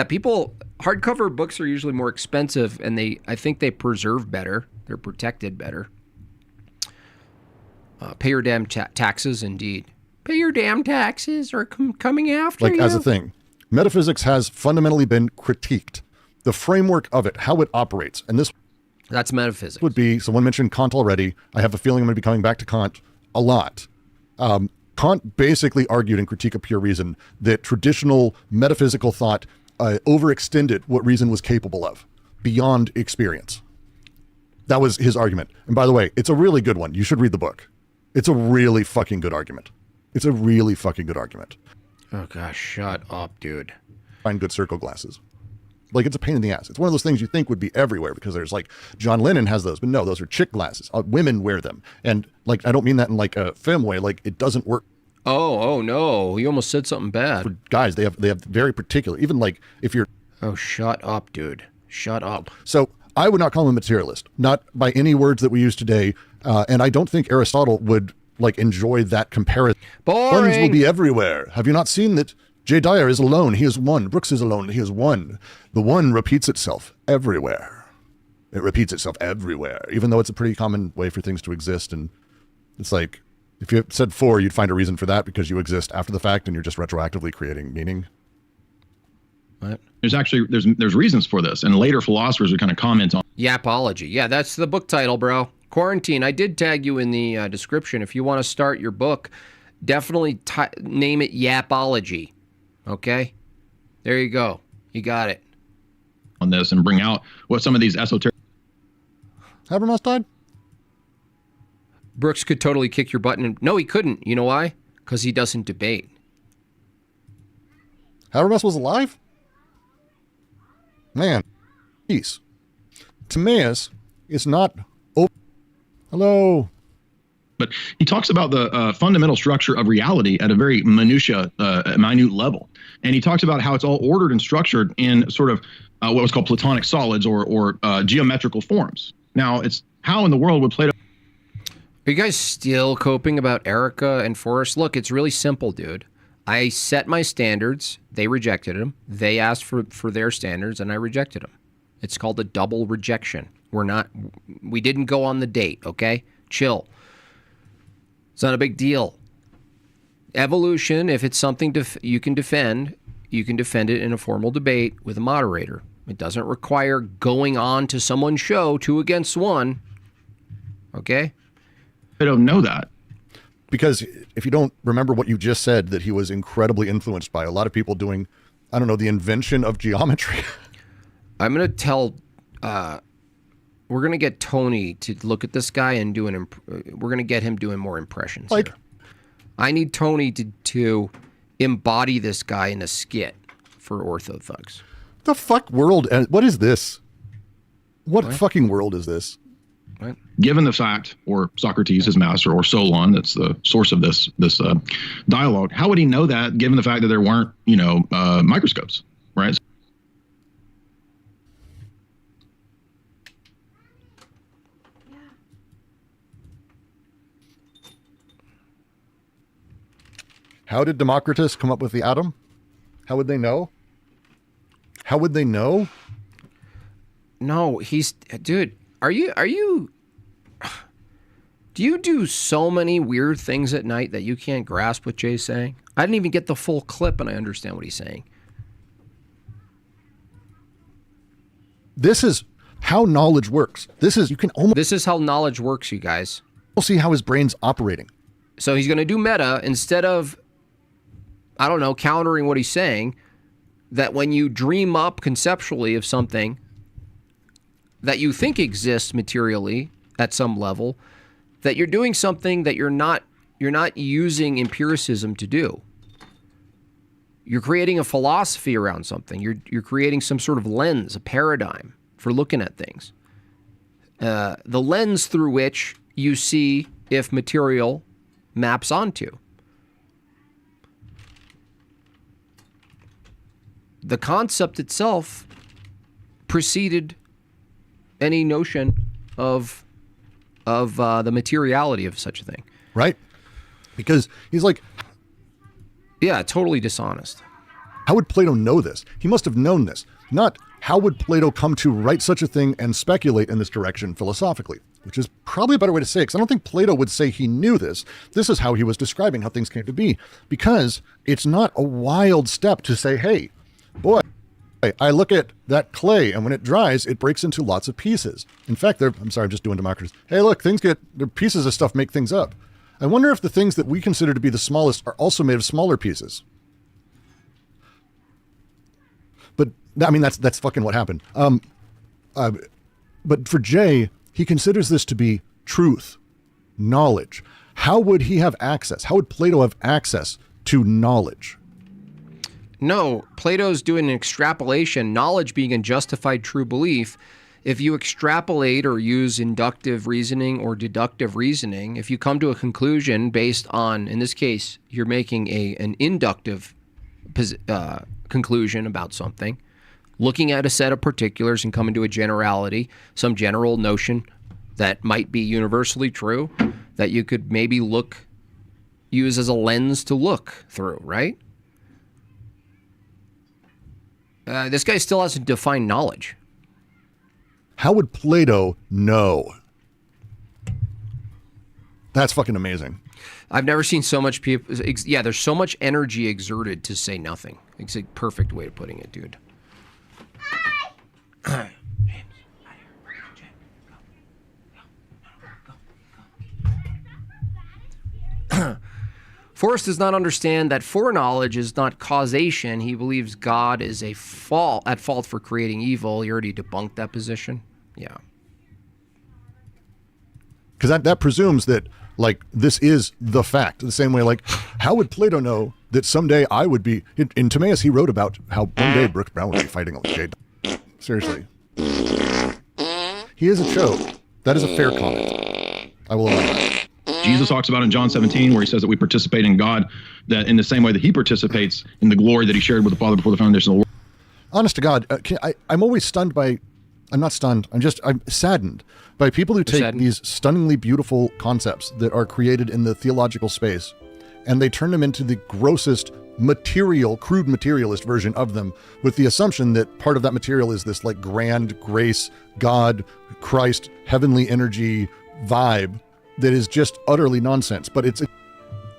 people, hardcover books are usually more expensive, and I think they preserve better. They're protected better. Pay your damn taxes, indeed. Pay your damn taxes, or coming after you. As a thing, metaphysics has fundamentally been critiqued. The framework of it, how it operates, and that's metaphysics. Would be, someone mentioned Kant already. I have a feeling I'm going to be coming back to Kant a lot. Kant basically argued in Critique of Pure Reason that traditional metaphysical thought overextended what reason was capable of beyond experience. That was his argument. And by the way, it's a really good one. You should read the book. It's a really fucking good argument. It's a really fucking good argument. Oh gosh, shut up, dude. Find good circle glasses. Like, it's a pain in the ass. It's one of those things you think would be everywhere because there's like, John Lennon has those, but no, those are chick glasses. Women wear them. And like, I don't mean that in like a femme way. Like, it doesn't work. Oh no. You almost said something bad. For guys, they have very particular, even like if you're. Oh, shut up, dude. Shut up. So I would not call him a materialist, not by any words that we use today. And I don't think Aristotle would like enjoy that comparison. Boring. Funds will be everywhere. Have you not seen that? Jay Dyer is alone. He is one. Brooks is alone. He is one. The one repeats itself everywhere. It repeats itself everywhere, even though it's a pretty common way for things to exist. And it's like, If you said 4, you'd find a reason for that because you exist after the fact and you're just retroactively creating meaning. What? There's actually there's reasons for this, and later philosophers would kind of comment on Yapology. Yeah, that's the book title, bro. Quarantine. I did tag you in the description. If you want to start your book, definitely name it Yapology. Okay? There you go. You got it. on this and bring out what some of these esoteric. Habermas died? Brooks could totally kick your butt. No, he couldn't. You know why? Because he doesn't debate. Habermas was alive? Man, peace. Timaeus is not open. Hello. But he talks about the fundamental structure of reality at a very minute level. And he talks about how it's all ordered and structured in sort of what was called Platonic solids or geometrical forms. Now, it's how in the world would Plato... Are you guys still coping about Erica and Forrest? Look, it's really simple, dude. I set my standards. They rejected them. They asked for their standards, and I rejected them. It's called a double rejection. We didn't go on the date, okay? Chill. It's not a big deal. Evolution, if it's something you can defend it in a formal debate with a moderator. It doesn't require going on to someone's show 2 against 1. Okay? They don't know that. Because if you don't remember what you just said, that he was incredibly influenced by a lot of people doing, I don't know, the invention of geometry. I'm going to tell... we're going to get Tony to look at this guy and we're going to get him doing more impressions. Like, here. I need Tony to embody this guy in a skit for Ortho Thugs. the fuck world? What is this? What fucking world is this? Right. Given the fact, or Socrates, his master, or Solon, that's the source of this dialogue, how would he know that given the fact that there weren't, microscopes, right? How did Democritus come up with the atom? How would they know? How would they know? No, dude, are you, do you do so many weird things at night that you can't grasp what Jay's saying? I didn't even get the full clip and I understand what he's saying. This is how knowledge works. This is how knowledge works, you guys. We'll see how his brain's operating. So he's going to do meta instead of, I don't know, countering what he's saying, that when you dream up conceptually of something that you think exists materially at some level, that you're doing something that you're not using empiricism to do. You're creating a philosophy around something. You're creating some sort of lens, a paradigm for looking at things. The lens through which you see if material maps onto. The concept itself preceded any notion of the materiality of such a thing. Right? Because he's like... Yeah, totally dishonest. How would Plato know this? He must have known this. Not how would Plato come to write such a thing and speculate in this direction philosophically, which is probably a better way to say it, because I don't think Plato would say he knew this. This is how he was describing how things came to be, because it's not a wild step to say, hey, boy, I look at that clay, and when it dries, it breaks into lots of pieces. In fact, I'm just doing Democritus. Hey, look, the pieces of stuff make things up. I wonder if the things that we consider to be the smallest are also made of smaller pieces. But, I mean, that's fucking what happened. But for Jay, he considers this to be truth, knowledge. How would he have access? How would Plato have access to knowledge? No, Plato's doing an extrapolation, knowledge being a justified true belief. If you extrapolate or use inductive reasoning or deductive reasoning, if you come to a conclusion based on, in this case, you're making an inductive conclusion about something, looking at a set of particulars and coming to a generality, some general notion that might be universally true, that you could maybe use as a lens to look through, right? This guy still hasn't defined knowledge. How would Plato know? That's fucking amazing. I've never seen so much people. Yeah, there's so much energy exerted to say nothing. It's a perfect way of putting it, dude. Forrest does not understand that foreknowledge is not causation. He believes God is at fault for creating evil. He already debunked that position. Yeah. Because that presumes that, like, this is the fact. The same way, like, how would Plato know that someday I would be... In Timaeus, he wrote about how one day Brooke Brown would be fighting with Jade. Seriously. He is a joke. That is a fair comment. I will allow that. Jesus talks about in John 17, where he says that we participate in God, that in the same way that he participates in the glory that he shared with the Father before the foundation of the world. Honest to God, I'm always stunned by... I'm not stunned. I'm saddened by people who take these stunningly beautiful concepts that are created in the theological space and they turn them into the grossest crude materialist version of them, with the assumption that part of that material is this like grand grace, God, Christ, heavenly energy vibe that is just utterly nonsense. But it's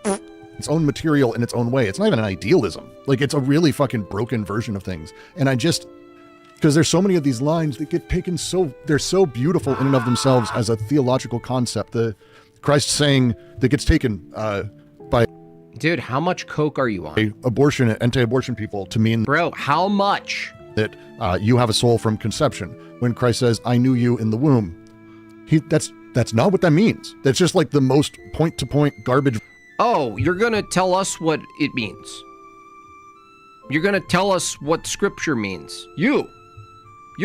its own material in its own way. It's not even an idealism. Like, it's a really fucking broken version of things. And because there's so many of these lines that get taken they're so beautiful in and of themselves as a theological concept. The Christ saying that gets taken by... Dude, how much coke are you on? Anti-abortion people to mean... Bro, how much? That you have a soul from conception. When Christ says, I knew you in the womb. That's not what that means. That's just like the most point-to-point garbage. Oh, you're going to tell us what it means. You're going to tell us what scripture means. You're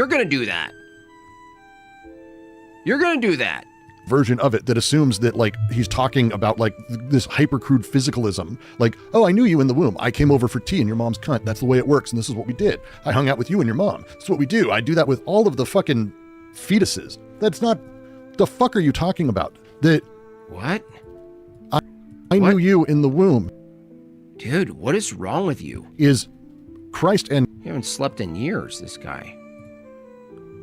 going to do that. You're going to do that. Version of it that assumes that, like, he's talking about, like, this hyper-crude physicalism. Like, oh, I knew you in the womb. I came over for tea in your mom's cunt. That's the way it works, and this is what we did. I hung out with you and your mom. That's what we do. I do that with all of the fucking fetuses. That's not... The fuck are you talking about? What? I knew you in the womb. Dude, what is wrong with you? Is Christ and... You haven't slept in years, this guy.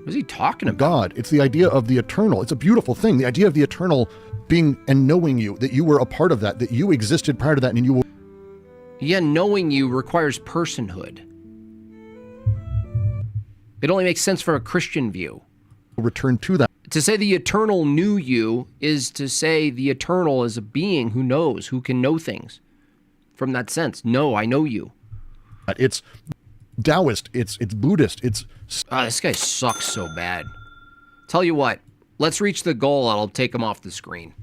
What is he talking about? God. It's the idea of the eternal. It's a beautiful thing. The idea of the eternal being and knowing you, that you were a part of that you existed prior to that, and you will... Yeah, knowing you requires personhood. It only makes sense from a Christian view. Return to that. To say the eternal knew you is to say the eternal is a being who knows, who can know things. From that sense, no, I know you. It's Taoist, it's Buddhist, it's... This guy sucks so bad. Tell you what, let's reach the goal and I'll take him off the screen.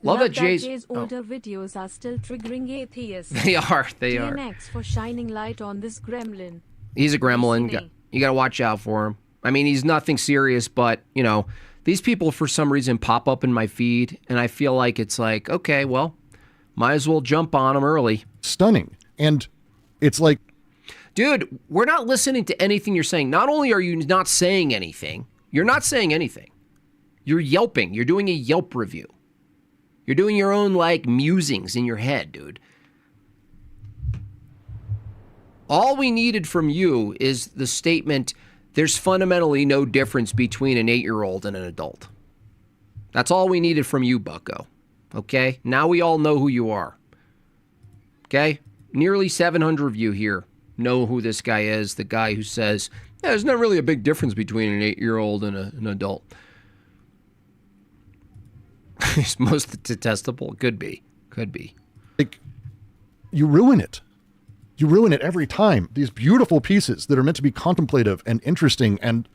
Love that Jay's older videos are still triggering atheists. They are. TNX for shining light on this gremlin. He's a gremlin. You gotta watch out for him. I mean, he's nothing serious, but, you know, these people for some reason pop up in my feed, and I feel like it's like, okay, well, might as well jump on them early. Stunning. And it's like... Dude, we're not listening to anything you're saying. Not only are you not saying anything, you're not saying anything. You're yelping. You're doing a Yelp review. You're doing your own, like, musings in your head, dude. All we needed from you is the statement... There's fundamentally no difference between an 8-year-old and an adult. That's all we needed from you, bucko. Okay? Now we all know who you are. Okay? Nearly 700 of you here know who this guy is, the guy who says, yeah, there's not really a big difference between an 8-year-old and an adult. It's most detestable. Could be. Like, you ruin it. You ruin it every time. These beautiful pieces that are meant to be contemplative and interesting and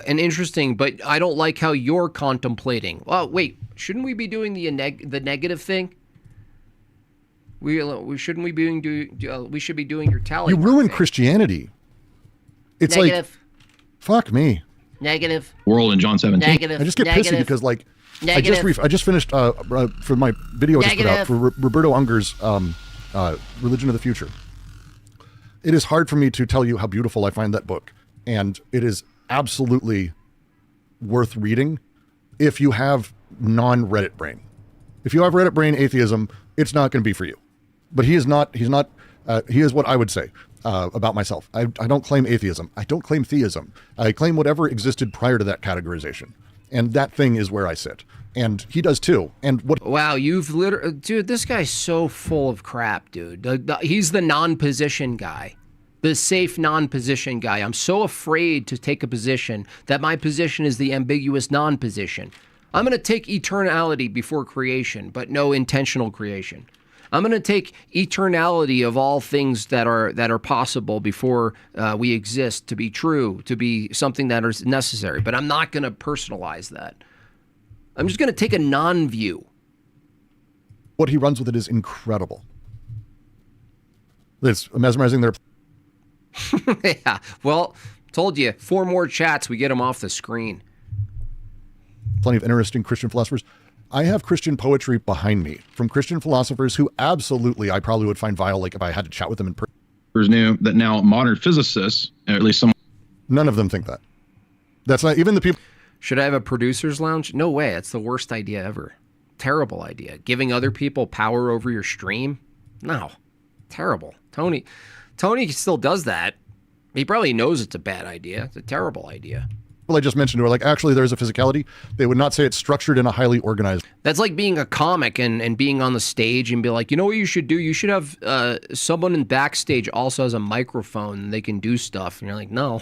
interesting, but I don't like how you're contemplating. Well, wait, shouldn't we be doing the negative thing? We shouldn't we we should be doing your tally. You ruin Christianity. It's negative. Like, fuck me. Negative. World in John 17. Negative. I just get pissy because, like, negative. I just finished for my video I just put out for Roberto Unger's Religion of the Future. It is hard for me to tell you how beautiful I find that book, and it is absolutely worth reading if you have non-Reddit brain. If you have Reddit brain atheism, it's not going to be for you. But he is what I would say about myself. I don't claim atheism. I don't claim theism. I claim whatever existed prior to that categorization. And that thing is where I sit. And he does too. And what? Wow, you've literally, dude, this guy's so full of crap, dude. He's the non-position guy, the safe non-position guy. I'm so afraid to take a position that my position is the ambiguous non-position. I'm going to take eternality before creation, but no intentional creation. I'm going to take eternality of all things that are possible before we exist to be true, to be something that is necessary. But I'm not going to personalize that. I'm just going to take a non-view. What he runs with it is incredible. It's mesmerizing their... Yeah, well, told you, 4 more chats, we get him off the screen. Plenty of interesting Christian philosophers. I have Christian poetry behind me from Christian philosophers who absolutely I probably would find vile, like if I had to chat with them in person. Knew that now modern physicists, at least some... None of them think that. That's not even the people... Should I have a producer's lounge? No way. It's the worst idea ever. Terrible idea. Giving other people power over your stream? No. Terrible. Tony still does that. He probably knows it's a bad idea. It's a terrible idea. Well, I just mentioned who are like, actually, there's a physicality. They would not say it's structured in a highly organized... That's like being a comic and being on the stage and be like, you know what you should do? You should have someone in backstage also has a microphone and they can do stuff. And you're like, no.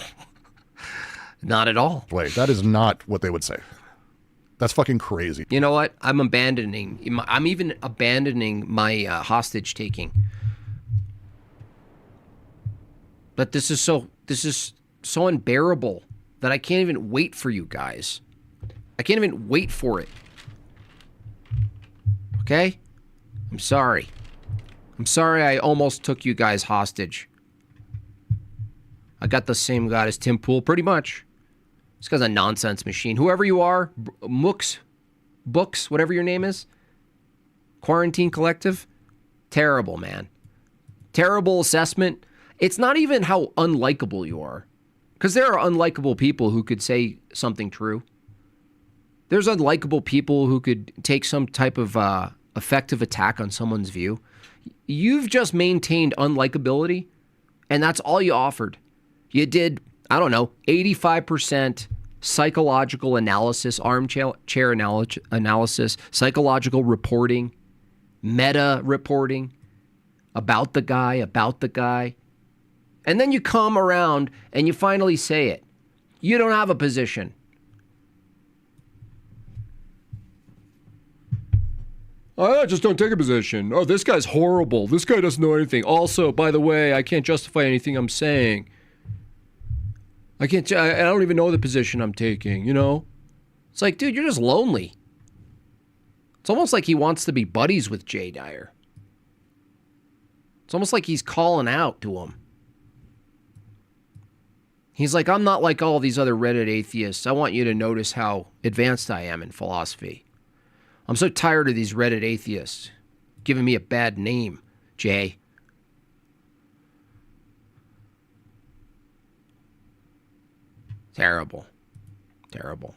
Not at all. Wait, that is not what they would say. That's fucking crazy. You know what? I'm even abandoning my hostage taking. But this is so unbearable that I can't even wait for you guys. I can't even wait for it. Okay? I'm sorry. I'm sorry I almost took you guys hostage. I got the same God as Tim Pool, pretty much. This guy's a nonsense machine. Whoever you are, Books, whatever your name is, Quarantine Collective, terrible, man. Terrible assessment. It's not even how unlikable you are, because there are unlikable people who could say something true. There's unlikable people who could take some type of effective attack on someone's view. You've just maintained unlikability, and that's all you offered. You did, I don't know, 85% psychological analysis, armchair analysis, psychological reporting, meta reporting about the guy. And then you come around and you finally say it. You don't have a position. I just don't take a position. Oh, this guy's horrible. This guy doesn't know anything. Also, by the way, I can't justify anything I'm saying. I don't even know the position I'm taking, you know? It's like, dude, you're just lonely. It's almost like he wants to be buddies with Jay Dyer. It's almost like he's calling out to him. He's like, I'm not like all these other Reddit atheists. I want you to notice how advanced I am in philosophy. I'm so tired of these Reddit atheists giving me a bad name, Jay. Terrible. Terrible.